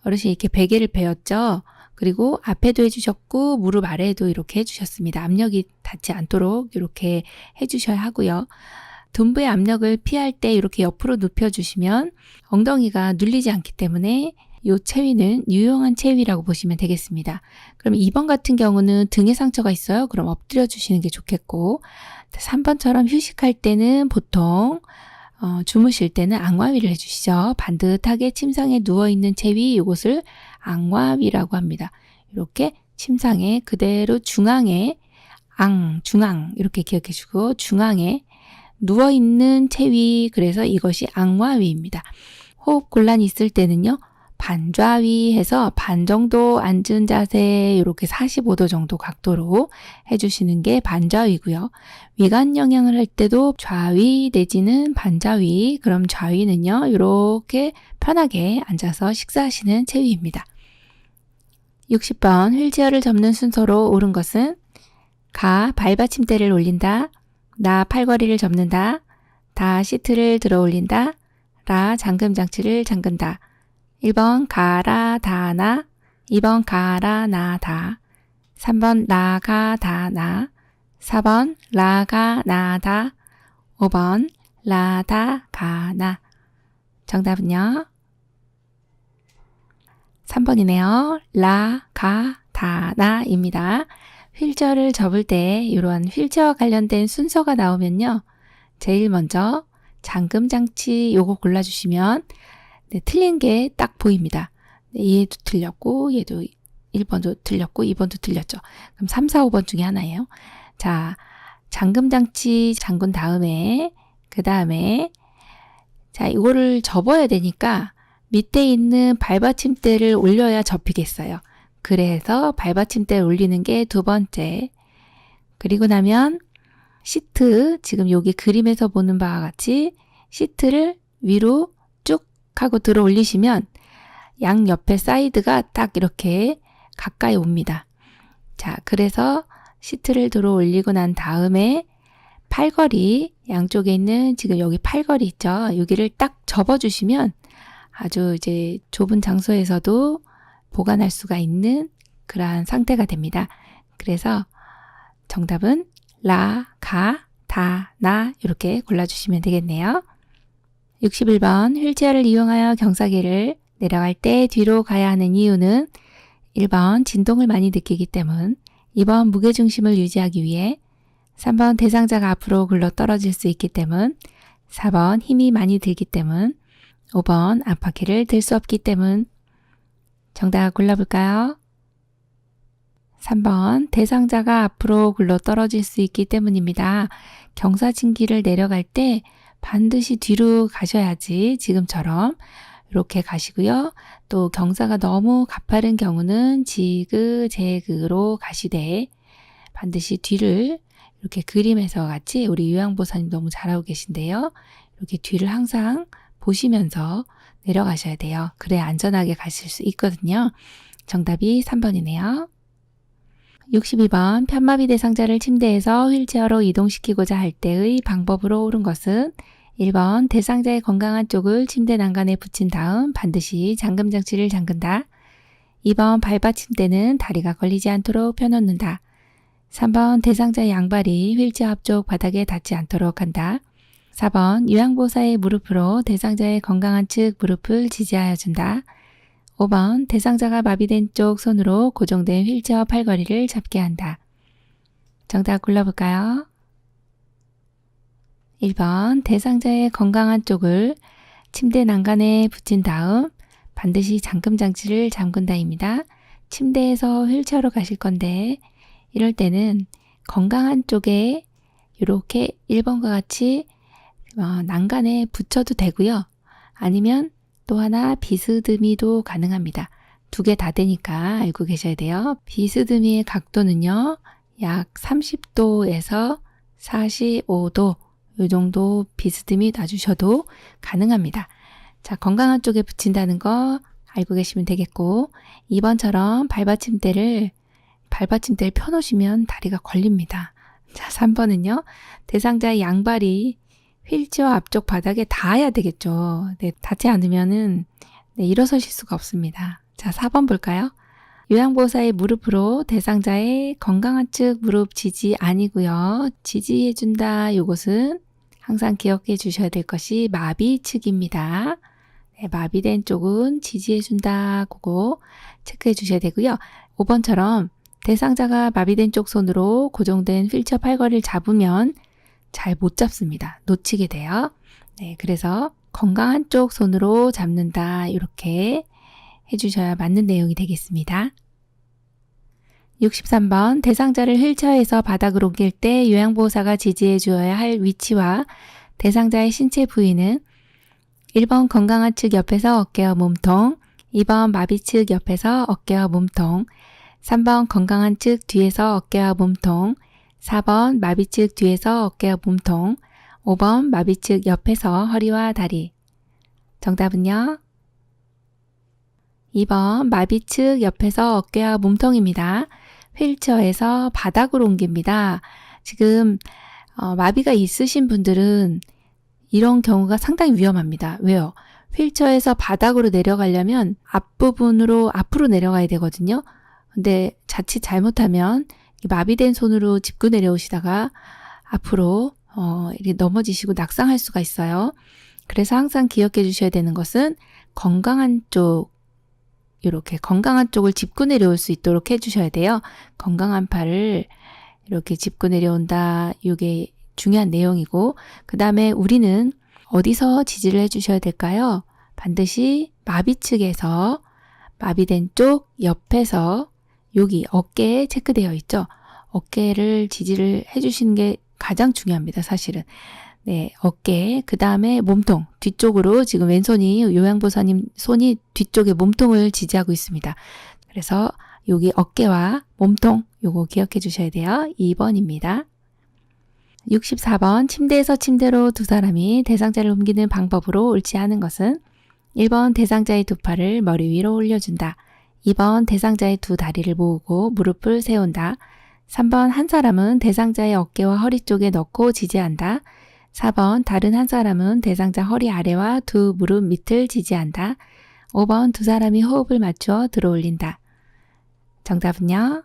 어르신이 이렇게 베개를 베었죠. 그리고 앞에도 해주셨고 무릎 아래에도 이렇게 해주셨습니다. 압력이 닿지 않도록 이렇게 해주셔야 하고요. 둔부의 압력을 피할 때 이렇게 옆으로 눕혀주시면 엉덩이가 눌리지 않기 때문에 이 체위는 유용한 체위라고 보시면 되겠습니다. 그럼 2번 같은 경우는 등에 상처가 있어요. 그럼 엎드려 주시는 게 좋겠고 3번처럼 휴식할 때는 보통 주무실 때는 앙화위를 해주시죠. 반듯하게 침상에 누워있는 체위 이것을 앙화위라고 합니다. 이렇게 침상에 그대로 중앙에 중앙 이렇게 기억해주고 중앙에 누워있는 체위 그래서 이것이 앙화위입니다. 호흡 곤란이 있을 때는요. 반좌위 해서 반 정도 앉은 자세 이렇게 45도 정도 각도로 해주시는 게 반좌위고요. 위관 영양을 할 때도 좌위 내지는 반좌위 그럼 좌위는요. 이렇게 편하게 앉아서 식사하시는 체위입니다. 60번 휠체어를 접는 순서로 옳은 것은 가 발받침대를 올린다. 나 팔걸이를 접는다. 다 시트를 들어 올린다. 라 잠금 장치를 잠근다. 1번 가라 다 나 2번 가라 나 다 3번 라가 다나, 4번 라가 나다, 5번 라다 가나. 정답은요? 3번이네요. 라가 다나입니다. 휠체어를 접을 때 이러한 휠체어와 관련된 순서가 나오면요. 제일 먼저 잠금장치 요거 골라주시면 네, 틀린 게 딱 보입니다. 네, 얘도 틀렸고 얘도 1번도 틀렸고 2번도 틀렸죠. 그럼 3, 4, 5번 중에 하나예요. 자, 잠금장치 잠근 다음에 그 다음에 자 이거를 접어야 되니까 밑에 있는 발받침대를 올려야 접히겠어요. 그래서 발받침대를 올리는 게 두 번째. 그리고 나면 시트, 지금 여기 그림에서 보는 바와 같이 시트를 위로 쭉 하고 들어 올리시면 양 옆에 사이드가 딱 이렇게 가까이 옵니다. 자, 그래서 시트를 들어 올리고 난 다음에 팔걸이, 양쪽에 있는 지금 여기 팔걸이 있죠? 여기를 딱 접어주시면 아주 이제 좁은 장소에서도 보관할 수가 있는 그러한 상태가 됩니다. 그래서 정답은 라, 가, 다, 나 이렇게 골라주시면 되겠네요. 61번 휠체어를 이용하여 경사기를 내려갈 때 뒤로 가야 하는 이유는 1번 진동을 많이 느끼기 때문, 2번 무게중심을 유지하기 위해, 3번 대상자가 앞으로 굴러 떨어질 수 있기 때문, 4번 힘이 많이 들기 때문, 5번 앞바퀴를 들 수 없기 때문. 정답 골라볼까요? 3번 대상자가 앞으로 굴러 떨어질 수 있기 때문입니다. 경사진길을 내려갈 때 반드시 뒤로 가셔야지 지금처럼 이렇게 가시고요. 또 경사가 너무 가파른 경우는 지그재그로 가시되 반드시 뒤를 이렇게 그림에서 같이 우리 요양보사님 너무 잘하고 계신데요. 이렇게 뒤를 항상 보시면서 내려가셔야 돼요. 그래야 안전하게 가실 수 있거든요. 정답이 3번이네요. 62번 편마비 대상자를 침대에서 휠체어로 이동시키고자 할 때의 방법으로 옳은 것은 1번 대상자의 건강한 쪽을 침대 난간에 붙인 다음 반드시 잠금장치를 잠근다. 2번 발받침대는 다리가 걸리지 않도록 펴놓는다. 3번 대상자의 양발이 휠체어 앞쪽 바닥에 닿지 않도록 한다. 4번 요양보호사의 무릎으로 대상자의 건강한 측 무릎을 지지하여 준다. 5번 대상자가 마비된 쪽 손으로 고정된 휠체어 팔걸이를 잡게 한다. 정답 골라볼까요? 1번 대상자의 건강한 쪽을 침대 난간에 붙인 다음 반드시 잠금장치를 잠근다입니다. 침대에서 휠체어로 가실 건데 이럴 때는 건강한 쪽에 이렇게 1번과 같이 난간에 붙여도 되고요. 아니면 또 하나 비스듬히도 가능합니다. 두 개 다 되니까 알고 계셔야 돼요. 비스듬히의 각도는요. 약 30도에서 45도 이 정도 비스듬히 놔주셔도 가능합니다. 자, 건강한 쪽에 붙인다는 거 알고 계시면 되겠고 2번처럼 발받침대를 펴놓으시면 다리가 걸립니다. 자, 3번은요. 대상자의 양발이 휠체어 앞쪽 바닥에 닿아야 되겠죠. 네, 닿지 않으면은 일어서실 수가 없습니다. 자, 4번 볼까요? 요양보호사의 무릎으로 대상자의 건강한 측 무릎 지지 아니고요. 지지해준다. 요것은 항상 기억해 주셔야 될 것이 마비 측입니다. 네, 마비된 쪽은 지지해준다. 그거 체크해 주셔야 되고요. 5번처럼 대상자가 마비된 쪽 손으로 고정된 휠체어 팔걸이를 잡으면 잘 못 잡습니다. 놓치게 돼요. 네, 그래서 건강한 쪽 손으로 잡는다. 이렇게 해주셔야 맞는 내용이 되겠습니다. 63번 대상자를 휠체어에서 바닥으로 옮길 때 요양보호사가 지지해 주어야 할 위치와 대상자의 신체 부위는 1번 건강한 측 옆에서 어깨와 몸통, 2번 마비 측 옆에서 어깨와 몸통, 3번 건강한 측 뒤에서 어깨와 몸통, 4번 마비 측 뒤에서 어깨와 몸통, 5번 마비 측 옆에서 허리와 다리. 정답은요? 2번 마비 측 옆에서 어깨와 몸통입니다. 휠체어에서 바닥으로 옮깁니다. 지금 마비가 있으신 분들은 이런 경우가 상당히 위험합니다. 왜요? 휠체어에서 바닥으로 내려가려면 앞부분으로 앞으로 내려가야 되거든요. 근데 자칫 잘못하면 마비된 손으로 짚고 내려오시다가 앞으로 이렇게 넘어지시고 낙상할 수가 있어요. 그래서 항상 기억해 주셔야 되는 것은 건강한 쪽, 이렇게 건강한 쪽을 짚고 내려올 수 있도록 해 주셔야 돼요. 건강한 팔을 이렇게 짚고 내려온다. 이게 중요한 내용이고, 그 다음에 우리는 어디서 지지를 해 주셔야 될까요? 반드시 마비 측에서, 마비된 쪽 옆에서 여기 어깨에 체크되어 있죠. 어깨를 지지를 해 주시는 게 가장 중요합니다. 사실은. 네, 어깨, 그 다음에 몸통, 뒤쪽으로 지금 왼손이 요양보사님 손이 뒤쪽에 몸통을 지지하고 있습니다. 그래서 여기 어깨와 몸통 요거 기억해 주셔야 돼요. 2번입니다. 64번 침대에서 침대로 두 사람이 대상자를 옮기는 방법으로 옳지 않은 것은 1번 대상자의 두 팔을 머리 위로 올려준다. 2번 대상자의 두 다리를 모으고 무릎을 세운다. 3번 한 사람은 대상자의 어깨와 허리 쪽에 넣고 지지한다. 4번 다른 한 사람은 대상자 허리 아래와 두 무릎 밑을 지지한다. 5번 두 사람이 호흡을 맞추어 들어올린다. 정답은요?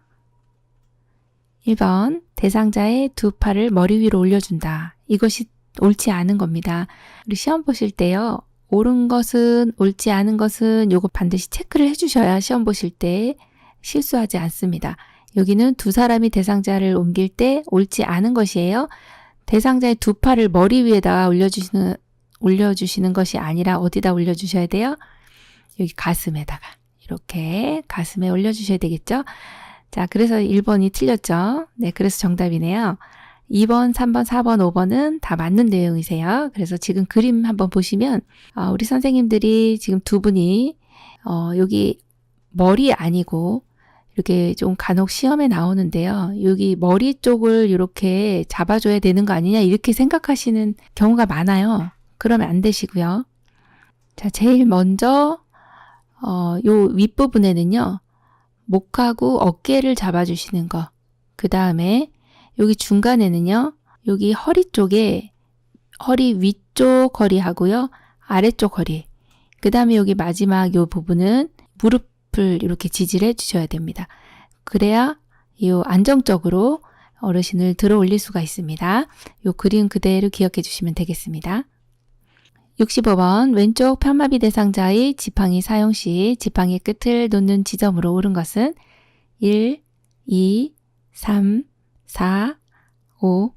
1번 대상자의 두 팔을 머리 위로 올려준다. 이것이 옳지 않은 겁니다. 우리 시험 보실 때요. 옳은 것은 옳지 않은 것은 요거 반드시 체크를 해주셔야 시험 보실 때 실수하지 않습니다. 여기는 두 사람이 대상자를 옮길 때 옳지 않은 것이에요. 대상자의 두 팔을 머리 위에다 올려주시는 것이 아니라 어디다 올려주셔야 돼요? 여기 가슴에다가 이렇게 가슴에 올려주셔야 되겠죠? 자, 그래서 1번이 틀렸죠? 네, 그래서 정답이네요. 2번, 3번, 4번, 5번은 다 맞는 내용이세요. 그래서 지금 그림 한번 보시면 우리 선생님들이 지금 두 분이 여기 머리 아니고 이렇게 좀 간혹 시험에 나오는데요. 여기 머리 쪽을 이렇게 잡아줘야 되는 거 아니냐 이렇게 생각하시는 경우가 많아요. 그러면 안 되시고요. 자, 제일 먼저 요 윗부분에는요. 목하고 어깨를 잡아주시는 거. 그 다음에 여기 중간에는요. 여기 허리 쪽에 허리 위쪽 허리하고요. 아래쪽 허리. 그 다음에 여기 마지막 요 부분은 무릎을 이렇게 지지를 해주셔야 됩니다. 그래야 이 안정적으로 어르신을 들어 올릴 수가 있습니다. 요 그림 그대로 기억해 주시면 되겠습니다. 65번 왼쪽 편마비 대상자의 지팡이 사용 시 지팡이 끝을 놓는 지점으로 옳은 것은 1, 2, 3, 4, 5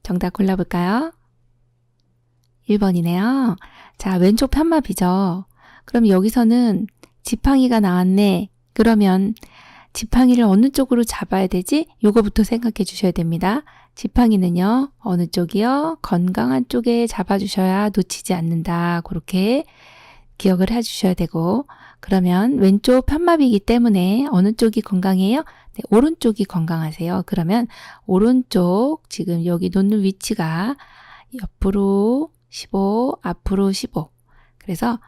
정답 골라볼까요? 1번이네요. 자, 왼쪽 편마비죠. 그럼 여기서는 지팡이가 나왔네. 그러면 지팡이를 어느 쪽으로 잡아야 되지? 요거부터 생각해 주셔야 됩니다. 지팡이는요. 어느 쪽이요? 건강한 쪽에 잡아주셔야 놓치지 않는다. 그렇게 기억을 해주셔야 되고 그러면 왼쪽 편마비이기 때문에 어느 쪽이 건강해요? 네, 오른쪽이 건강하세요. 그러면 오른쪽 지금 여기 놓는 위치가 옆으로 15, 앞으로 15 그래서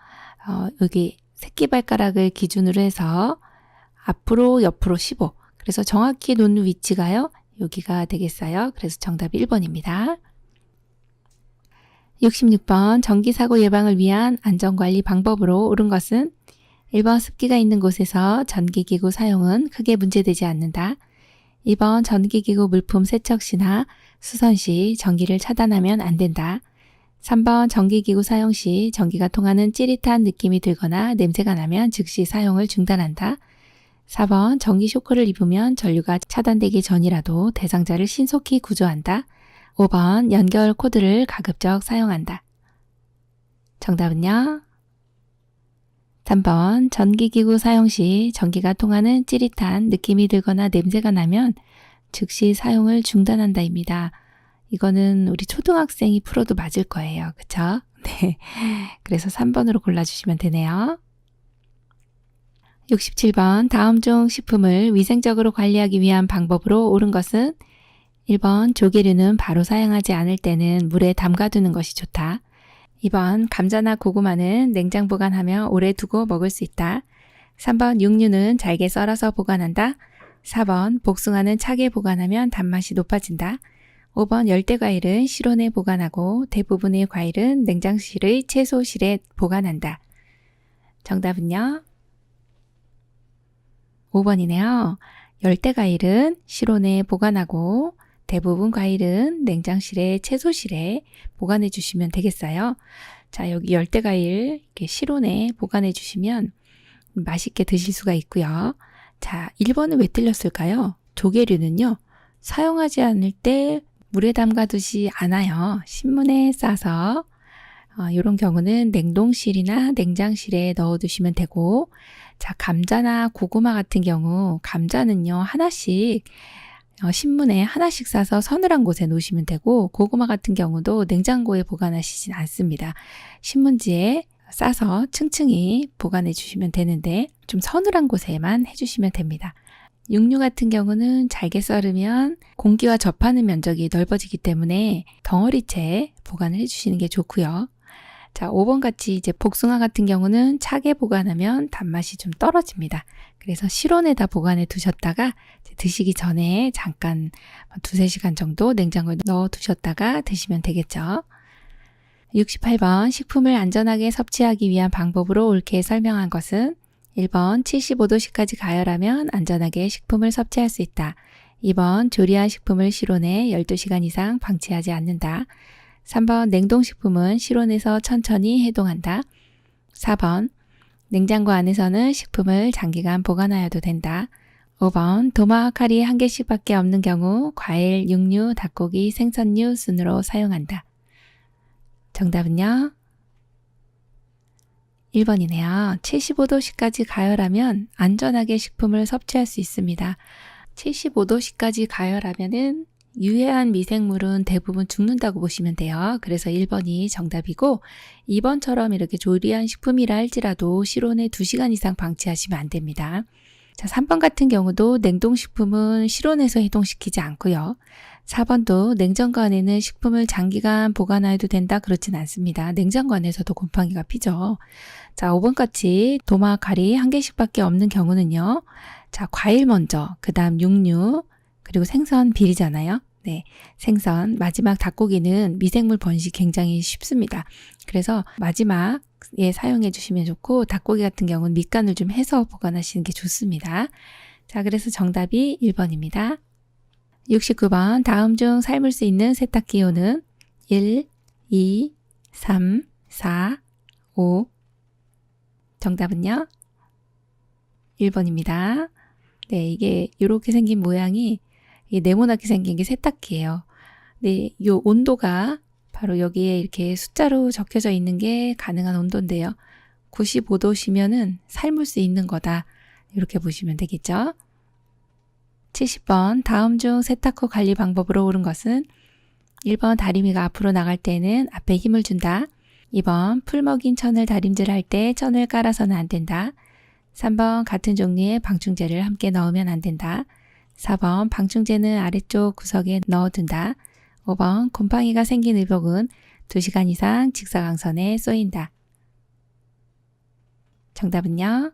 여기 새끼발가락을 기준으로 해서 앞으로 옆으로 15 그래서 정확히 놓는 위치가요. 여기가 되겠어요. 그래서 정답이 1번입니다. 66번 전기사고 예방을 위한 안전관리 방법으로 옳은 것은 1번 습기가 있는 곳에서 전기기구 사용은 크게 문제되지 않는다. 2번 전기기구 물품 세척 시나 수선 시 전기를 차단하면 안 된다. 3번 전기기구 사용 시 전기가 통하는 찌릿한 느낌이 들거나 냄새가 나면 즉시 사용을 중단한다. 4번 전기 쇼크를 입으면 전류가 차단되기 전이라도 대상자를 신속히 구조한다. 5번 연결 코드를 가급적 사용한다. 정답은요? 3번 전기기구 사용 시 전기가 통하는 찌릿한 느낌이 들거나 냄새가 나면 즉시 사용을 중단한다입니다. 이거는 우리 초등학생이 풀어도 맞을 거예요. 그쵸? 네. 그래서 3번으로 골라주시면 되네요. 67번 다음 중 식품을 위생적으로 관리하기 위한 방법으로 옳은 것은 1번 조개류는 바로 사용하지 않을 때는 물에 담가두는 것이 좋다. 2번 감자나 고구마는 냉장 보관하며 오래 두고 먹을 수 있다. 3번 육류는 잘게 썰어서 보관한다. 4번 복숭아는 차게 보관하면 단맛이 높아진다. 5번 열대과일은 실온에 보관하고 대부분의 과일은 냉장실의 채소실에 보관한다. 정답은요? 5번이네요. 열대 과일은 실온에 보관하고 대부분 과일은 냉장실에, 채소실에 보관해 주시면 되겠어요. 자, 여기 열대 과일 이렇게 실온에 보관해 주시면 맛있게 드실 수가 있고요. 자, 1번은 왜 틀렸을까요? 조개류는요, 사용하지 않을 때 물에 담가두지 않아요. 신문에 싸서 이런 경우는 냉동실이나 냉장실에 넣어두시면 되고, 자, 감자나 고구마 같은 경우 감자는요 하나씩 신문에 하나씩 싸서 서늘한 곳에 놓으시면 되고, 고구마 같은 경우도 냉장고에 보관하시진 않습니다. 신문지에 싸서 층층이 보관해 주시면 되는데 좀 서늘한 곳에만 해주시면 됩니다. 육류 같은 경우는 잘게 썰으면 공기와 접하는 면적이 넓어지기 때문에 덩어리째 보관을 해주시는 게 좋고요. 자, 5번 같이 이제 복숭아 같은 경우는 차게 보관하면 단맛이 좀 떨어집니다. 그래서 실온에다 보관해 두셨다가 드시기 전에 잠깐 2-3시간 정도 냉장고에 넣어 두셨다가 드시면 되겠죠. 68번 식품을 안전하게 섭취하기 위한 방법으로 옳게 설명한 것은 1번 75도씨까지 가열하면 안전하게 식품을 섭취할 수 있다. 2번 조리한 식품을 실온에 12시간 이상 방치하지 않는다. 3번 냉동식품은 실온에서 천천히 해동한다. 4번 냉장고 안에서는 식품을 장기간 보관하여도 된다. 5번 도마와 칼이 1개씩밖에 없는 경우 과일, 육류, 닭고기, 생선류 순으로 사용한다. 정답은요? 1번이네요. 75도씨까지 가열하면 안전하게 식품을 섭취할 수 있습니다. 75도씨까지 가열하면은 유해한 미생물은 대부분 죽는다고 보시면 돼요. 그래서 1번이 정답이고, 2번처럼 이렇게 조리한 식품이라 할지라도 실온에 2시간 이상 방치하시면 안 됩니다. 자, 3번 같은 경우도 냉동식품은 실온에서 해동시키지 않고요. 4번도 냉장고 안에는 식품을 장기간 보관해도 된다, 그렇진 않습니다. 냉장고 안에서도 곰팡이가 피죠. 자, 5번 같이 도마, 칼이 1개씩밖에 없는 경우는요. 자, 과일 먼저, 그 다음 육류, 그리고 생선 비리잖아요. 네, 생선, 마지막 닭고기는 미생물 번식 굉장히 쉽습니다. 그래서 마지막에 사용해 주시면 좋고, 닭고기 같은 경우는 밑간을 좀 해서 보관하시는 게 좋습니다. 자, 그래서 정답이 1번입니다. 69번 다음 중 삶을 수 있는 세탁기호는 1, 2, 3, 4, 5. 정답은요? 1번입니다. 네, 이게 이렇게 생긴 모양이 네모나게 생긴 게 세탁기예요. 네, 요 온도가 바로 여기에 이렇게 숫자로 적혀져 있는 게 가능한 온도인데요. 95도시면은 삶을 수 있는 거다. 이렇게 보시면 되겠죠. 70번 다음 중 세탁후 관리 방법으로 옳은 것은 1번 다리미가 앞으로 나갈 때는 앞에 힘을 준다. 2번 풀 먹인 천을 다림질할 때 천을 깔아서는 안 된다. 3번 같은 종류의 방충제를 함께 넣으면 안 된다. 4번 방충제는 아래쪽 구석에 넣어둔다. 5번 곰팡이가 생긴 의복은 2시간 이상 직사광선에 쏘인다. 정답은요?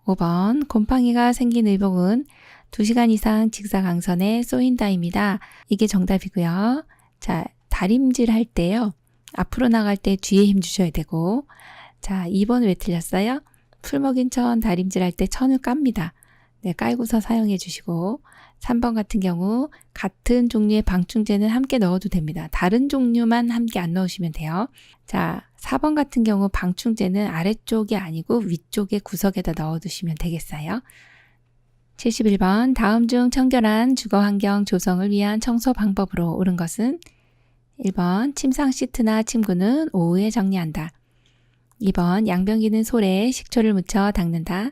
5번 곰팡이가 생긴 의복은 2시간 이상 직사광선에 쏘인다입니다. 이게 정답이고요. 자, 다림질 할 때요. 앞으로 나갈 때 뒤에 힘 주셔야 되고, 자, 2번 왜 틀렸어요? 풀 먹인 천 다림질 할 때 천을 깝니다. 네, 깔고서 사용해 주시고, 3번 같은 경우 같은 종류의 방충제는 함께 넣어도 됩니다. 다른 종류만 함께 안 넣으시면 돼요. 자, 4번 같은 경우 방충제는 아래쪽이 아니고 위쪽에 구석에다 넣어두시면 되겠어요. 71번 다음 중 청결한 주거환경 조성을 위한 청소 방법으로 옳은 것은 1번 침상 시트나 침구는 오후에 정리한다. 2번 양변기는 솔에 식초를 묻혀 닦는다.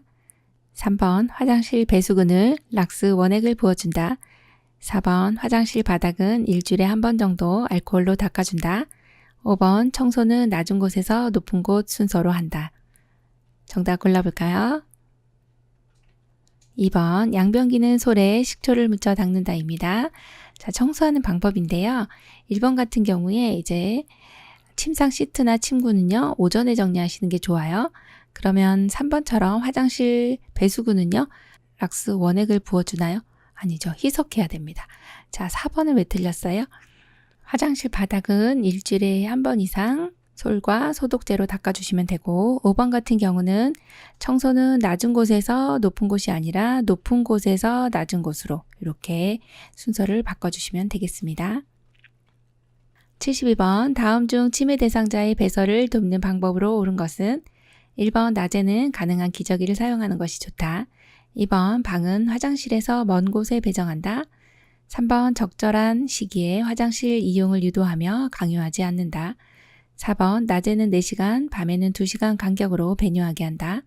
3번 화장실 배수근을 락스 원액을 부어준다. 4번 화장실 바닥은 일주일에 한 번 정도 알코올로 닦아준다. 5번 청소는 낮은 곳에서 높은 곳 순서로 한다. 정답 골라볼까요? 2번 양변기는 솔에 식초를 묻혀 닦는다입니다. 자, 청소하는 방법인데요. 1번 같은 경우에 이제 침상 시트나 침구는요, 오전에 정리하시는 게 좋아요. 그러면 3번처럼 화장실 배수구는요, 락스 원액을 부어주나요? 아니죠. 희석해야 됩니다. 자, 4번은 왜 틀렸어요? 화장실 바닥은 일주일에 한 번 이상 솔과 소독제로 닦아주시면 되고 5번 같은 경우는 청소는 낮은 곳에서 높은 곳이 아니라 높은 곳에서 낮은 곳으로 이렇게 순서를 바꿔주시면 되겠습니다. 72번 다음 중 치매 대상자의 배설을 돕는 방법으로 옳은 것은 1번 낮에는 가능한 기저귀를 사용하는 것이 좋다. 2번 방은 화장실에서 먼 곳에 배정한다. 3번 적절한 시기에 화장실 이용을 유도하며 강요하지 않는다. 4번 낮에는 4시간, 밤에는 2시간 간격으로 배뇨하게 한다.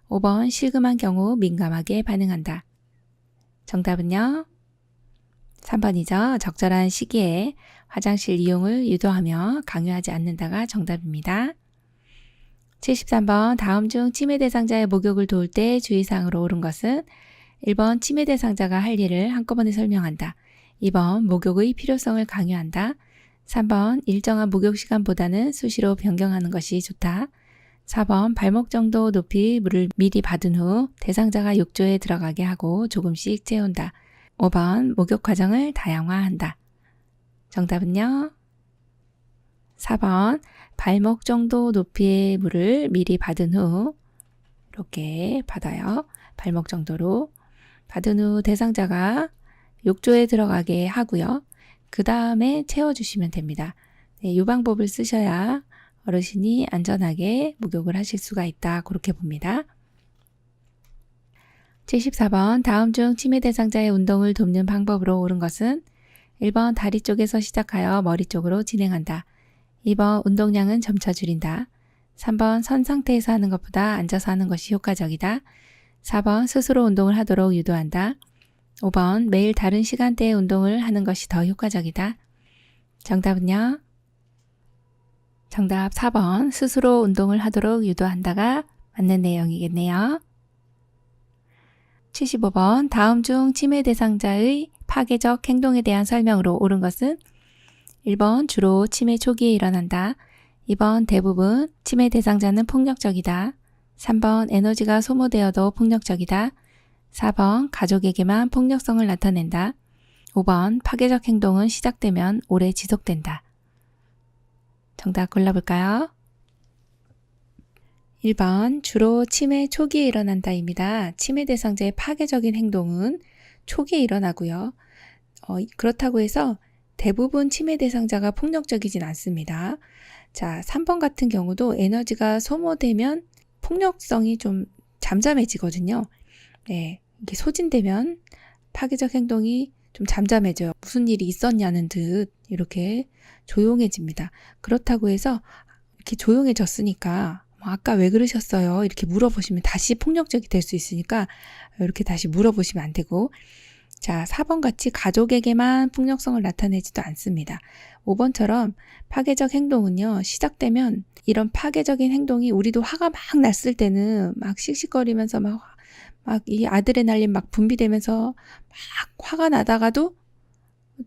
5번 실금한 경우 민감하게 반응한다. 정답은요? 3번이죠. 적절한 시기에 화장실 이용을 유도하며 강요하지 않는다가 정답입니다. 73번 다음 중 치매 대상자의 목욕을 도울 때 주의사항으로 옳은 것은 1번 치매 대상자가 할 일을 한꺼번에 설명한다. 2번 목욕의 필요성을 강요한다. 3번 일정한 목욕 시간보다는 수시로 변경하는 것이 좋다. 4번 발목 정도 높이 물을 미리 받은 후 대상자가 욕조에 들어가게 하고 조금씩 재운다. 5번 목욕 과정을 다양화한다. 정답은요? 4번 발목 정도 높이의 물을 미리 받은 후 이렇게 받아요. 발목 정도로 받은 후 대상자가 욕조에 들어가게 하고요. 그 다음에 채워주시면 됩니다. 네, 이 방법을 쓰셔야 어르신이 안전하게 목욕을 하실 수가 있다. 그렇게 봅니다. 74번 다음 중 치매 대상자의 운동을 돕는 방법으로 옳은 것은 1번 다리 쪽에서 시작하여 머리 쪽으로 진행한다. 2번 운동량은 점차 줄인다. 3번 선 상태에서 하는 것보다 앉아서 하는 것이 효과적이다. 4번 스스로 운동을 하도록 유도한다. 5번 매일 다른 시간대에 운동을 하는 것이 더 효과적이다. 정답은요? 정답 4번 스스로 운동을 하도록 유도한다가 맞는 내용이겠네요. 75번 다음 중 치매 대상자의 파괴적 행동에 대한 설명으로 옳은 것은 1번 주로 치매 초기에 일어난다. 2번 대부분 치매 대상자는 폭력적이다. 3번 에너지가 소모되어도 폭력적이다. 4번 가족에게만 폭력성을 나타낸다. 5번 파괴적 행동은 시작되면 오래 지속된다. 정답 골라볼까요? 1번 주로 치매 초기에 일어난다입니다. 치매 대상자의 파괴적인 행동은 초기에 일어나고요. 그렇다고 해서 대부분 치매 대상자가 폭력적이진 않습니다. 자, 3번 같은 경우도 에너지가 소모되면 폭력성이 좀 잠잠해지거든요. 네, 이게 소진되면 파괴적 행동이 좀 잠잠해져요. 무슨 일이 있었냐는 듯 이렇게 조용해집니다. 그렇다고 해서 이렇게 조용해졌으니까 아까 왜 그러셨어요? 이렇게 물어보시면 다시 폭력적이 될 수 있으니까 이렇게 다시 물어보시면 안 되고, 자, 4번 같이 가족에게만 폭력성을 나타내지도 않습니다. 5번처럼 파괴적 행동은요, 시작되면 이런 파괴적인 행동이 우리도 화가 막 났을 때는 막 씩씩거리면서 막 이 아드레날린 막 분비되면서 막 화가 나다가도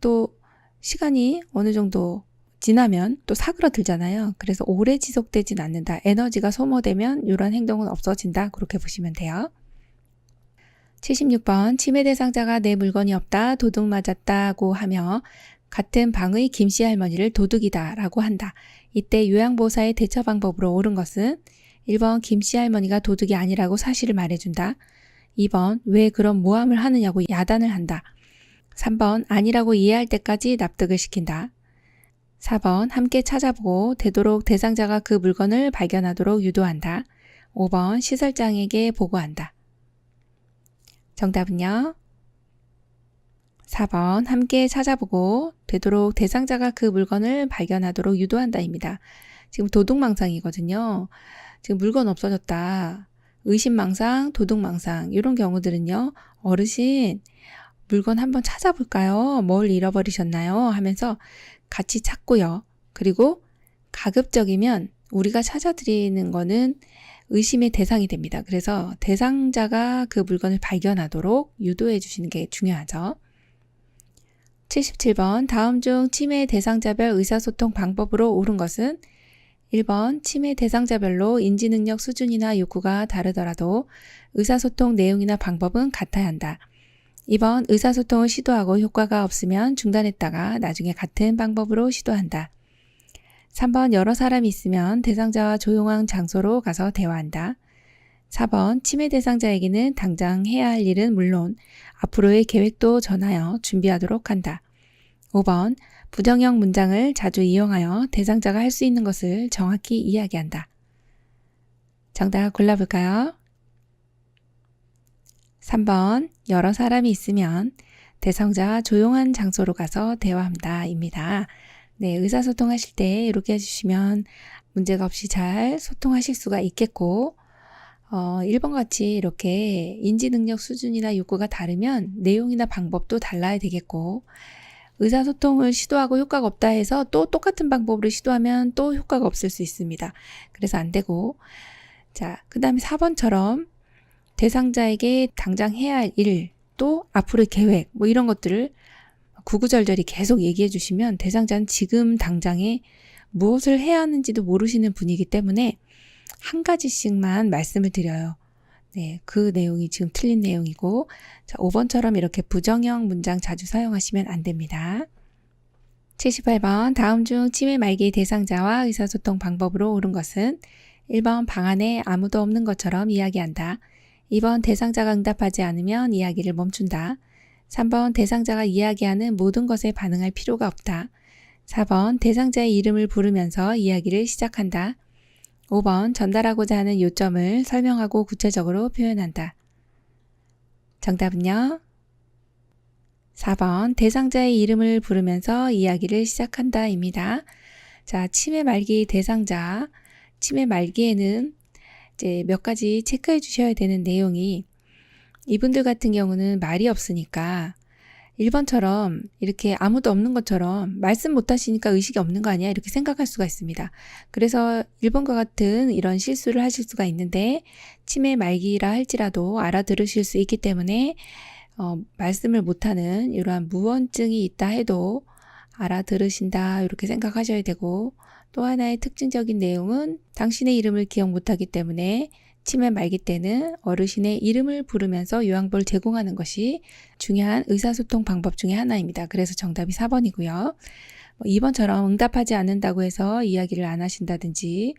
또 시간이 어느 정도 지나면 또 사그러들잖아요. 그래서 오래 지속되진 않는다. 에너지가 소모되면 이런 행동은 없어진다. 그렇게 보시면 돼요. 76번 치매 대상자가 내 물건이 없다. 도둑 맞았다고 하며 같은 방의 김씨 할머니를 도둑이다 라고 한다. 이때 요양보호사의 대처 방법으로 옳은 것은 1번 김씨 할머니가 도둑이 아니라고 사실을 말해준다. 2번 왜 그런 모함을 하느냐고 야단을 한다. 3번 아니라고 이해할 때까지 납득을 시킨다. 4번 함께 찾아보고 되도록 대상자가 그 물건을 발견하도록 유도한다. 5번 시설장에게 보고한다. 정답은요? 4번 함께 찾아보고 되도록 대상자가 그 물건을 발견하도록 유도한다입니다. 지금 도둑망상이거든요. 지금 물건 없어졌다. 의심망상, 도둑망상 이런 경우들은요. 어르신 물건 한번 찾아볼까요? 뭘 잃어버리셨나요? 하면서 같이 찾고요. 그리고 가급적이면 우리가 찾아드리는 거는 의심의 대상이 됩니다. 그래서 대상자가 그 물건을 발견하도록 유도해 주시는 게 중요하죠. 77번 다음 중 치매 대상자별 의사소통 방법으로 옳은 것은 1번 치매 대상자별로 인지능력 수준이나 욕구가 다르더라도 의사소통 내용이나 방법은 같아야 한다. 2번 의사소통을 시도하고 효과가 없으면 중단했다가 나중에 같은 방법으로 시도한다. 3번 여러 사람이 있으면 대상자와 조용한 장소로 가서 대화한다. 4번 치매 대상자에게는 당장 해야 할 일은 물론 앞으로의 계획도 전하여 준비하도록 한다. 5번 부정형 문장을 자주 이용하여 대상자가 할 수 있는 것을 정확히 이야기한다. 정답 골라볼까요? 3번 여러 사람이 있으면 대상자와 조용한 장소로 가서 대화한다 입니다. 네, 의사소통하실 때 이렇게 해주시면 문제가 없이 잘 소통하실 수가 있겠고 1번 같이 이렇게 인지능력 수준이나 욕구가 다르면 내용이나 방법도 달라야 되겠고 의사소통을 시도하고 효과가 없다 해서 또 똑같은 방법으로 시도하면 또 효과가 없을 수 있습니다. 그래서 안 되고 자, 그 다음에 4번처럼 대상자에게 당장 해야 할 일, 또 앞으로의 계획 뭐 이런 것들을 구구절절히 계속 얘기해 주시면 대상자는 지금 당장에 무엇을 해야 하는지도 모르시는 분이기 때문에 한 가지씩만 말씀을 드려요. 네, 그 내용이 지금 틀린 내용이고 자, 5번처럼 이렇게 부정형 문장 자주 사용하시면 안 됩니다. 78번 다음 중 치매 말기 대상자와 의사소통 방법으로 옳은 것은 1번 방 안에 아무도 없는 것처럼 이야기한다. 2번 대상자가 응답하지 않으면 이야기를 멈춘다. 3번 대상자가 이야기하는 모든 것에 반응할 필요가 없다. 4번 대상자의 이름을 부르면서 이야기를 시작한다. 5번 전달하고자 하는 요점을 설명하고 구체적으로 표현한다. 정답은요? 4번 대상자의 이름을 부르면서 이야기를 시작한다 입니다. 자, 치매 말기 대상자, 치매 말기에는 이제 몇 가지 체크해 주셔야 되는 내용이 이분들 같은 경우는 말이 없으니까 1번처럼 이렇게 아무도 없는 것처럼 말씀 못 하시니까 의식이 없는 거 아니야? 이렇게 생각할 수가 있습니다. 그래서 1번과 같은 이런 실수를 하실 수가 있는데 치매 말기라 할지라도 알아들으실 수 있기 때문에 말씀을 못하는 이러한 무언증이 있다 해도 알아들으신다 이렇게 생각하셔야 되고 또 하나의 특징적인 내용은 당신의 이름을 기억 못하기 때문에 치매 말기 때는 어르신의 이름을 부르면서 요양보를 제공하는 것이 중요한 의사소통 방법 중에 하나입니다. 그래서 정답이 4번이고요. 2번처럼 응답하지 않는다고 해서 이야기를 안 하신다든지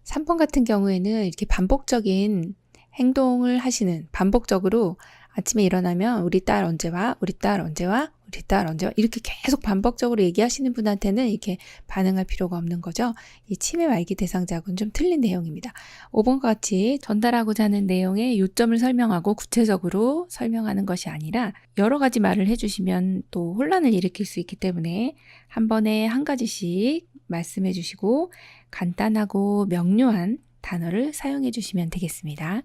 3번 같은 경우에는 이렇게 반복적인 행동을 하시는 반복적으로 아침에 일어나면 우리 딸 언제 와? 우리 딸 언제 와? 우리 딸 언제 와? 이렇게 계속 반복적으로 얘기하시는 분한테는 이렇게 반응할 필요가 없는 거죠. 이 치매 말기 대상자하고는 좀 틀린 내용입니다. 5번과 같이 전달하고자 하는 내용의 요점을 설명하고 구체적으로 설명하는 것이 아니라 여러 가지 말을 해주시면 또 혼란을 일으킬 수 있기 때문에 한 번에 한 가지씩 말씀해 주시고 간단하고 명료한 단어를 사용해 주시면 되겠습니다.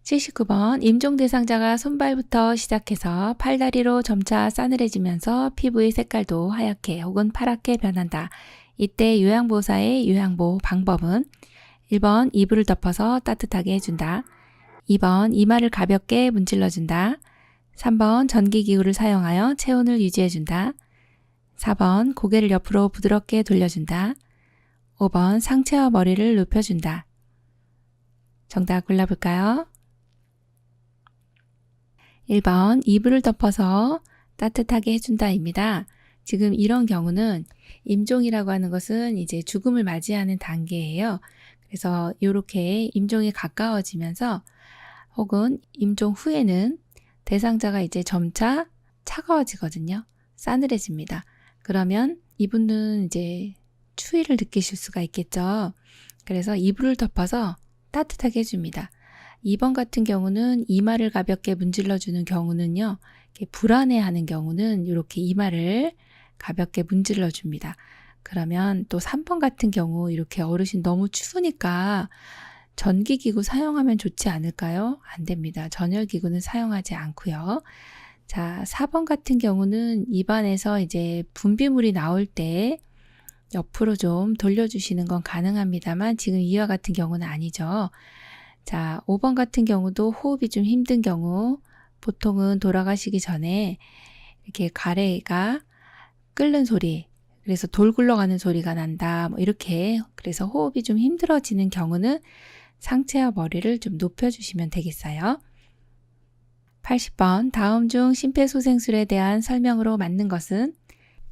79번 임종 대상자가 손발부터 시작해서 팔다리로 점차 싸늘해지면서 피부의 색깔도 하얗게 혹은 파랗게 변한다. 이때 요양보호사의 요양보호 방법은 1번 이불을 덮어서 따뜻하게 해준다. 2번 이마를 가볍게 문질러준다. 3번 전기기구를 사용하여 체온을 유지해준다. 4번 고개를 옆으로 부드럽게 돌려준다. 5번 상체와 머리를 눕혀준다. 정답 골라볼까요? 1번 이불을 덮어서 따뜻하게 해준다입니다. 지금 이런 경우는 임종이라고 하는 것은 이제 죽음을 맞이하는 단계예요. 그래서 이렇게 임종이 가까워지면서 혹은 임종 후에는 대상자가 이제 점차 차가워지거든요. 싸늘해집니다. 그러면 이분은 이제 추위를 느끼실 수가 있겠죠. 그래서 이불을 덮어서 따뜻하게 해줍니다. 2번 같은 경우는 이마를 가볍게 문질러주는 경우는요. 이렇게 불안해하는 경우는 이렇게 이마를 가볍게 문질러줍니다. 그러면 또 3번 같은 경우 이렇게 어르신 너무 추우니까 전기기구 사용하면 좋지 않을까요? 안 됩니다. 전열기구는 사용하지 않고요. 자, 4번 같은 경우는 입안에서 이제 분비물이 나올 때 옆으로 좀 돌려주시는 건 가능합니다만 지금 이와 같은 경우는 아니죠. 자, 5번 같은 경우도 호흡이 좀 힘든 경우 보통은 돌아가시기 전에 이렇게 가래가 끓는 소리, 그래서 돌 굴러가는 소리가 난다. 뭐 이렇게 그래서 호흡이 좀 힘들어지는 경우는 상체와 머리를 좀 높여주시면 되겠어요. 80번 다음 중 심폐소생술에 대한 설명으로 맞는 것은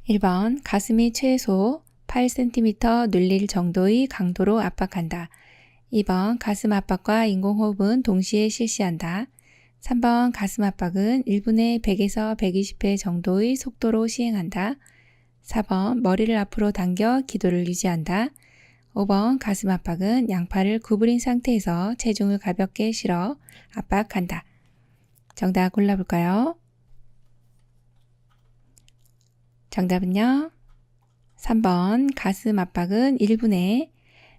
1번 가슴이 최소 8cm 눌릴 정도의 강도로 압박한다. 2번 가슴 압박과 인공호흡은 동시에 실시한다. 3번 가슴 압박은 1분에 100에서 120회 정도의 속도로 시행한다. 4번 머리를 앞으로 당겨 기도를 유지한다. 5번 가슴 압박은 양팔을 구부린 상태에서 체중을 가볍게 실어 압박한다. 정답 골라볼까요? 정답은요. 3번 가슴 압박은 1분에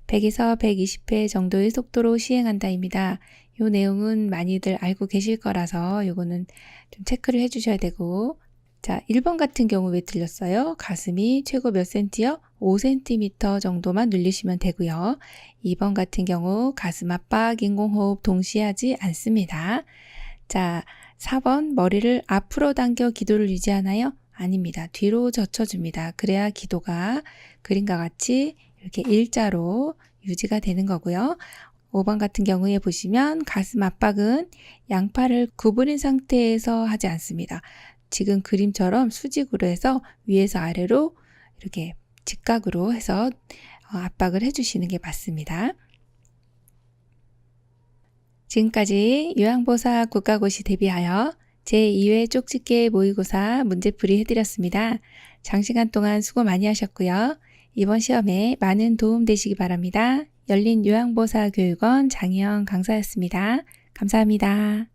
100에서 120회 정도의 속도로 시행한다입니다. 이 내용은 많이들 알고 계실 거라서 요거는 좀 체크를 해주셔야 되고, 자, 1번 같은 경우 왜 틀렸어요? 가슴이 최고 몇 센티요? 5cm 정도만 눌리시면 되고요. 2번 같은 경우 가슴 압박, 인공호흡 동시에 하지 않습니다. 자, 4번 머리를 앞으로 당겨 기도를 유지하나요? 아닙니다. 뒤로 젖혀줍니다. 그래야 기도가 그림과 같이 이렇게 일자로 유지가 되는 거고요. 5번 같은 경우에 보시면 가슴 압박은 양팔을 구부린 상태에서 하지 않습니다. 지금 그림처럼 수직으로 해서 위에서 아래로 이렇게 직각으로 해서 압박을 해주시는 게 맞습니다. 지금까지 요양보사 국가고시 대비하여 제2회 쪽집게 모의고사 문제풀이 해드렸습니다. 장시간 동안 수고 많이 하셨고요. 이번 시험에 많은 도움 되시기 바랍니다. 열린 요양보사 교육원 장희영 강사였습니다. 감사합니다.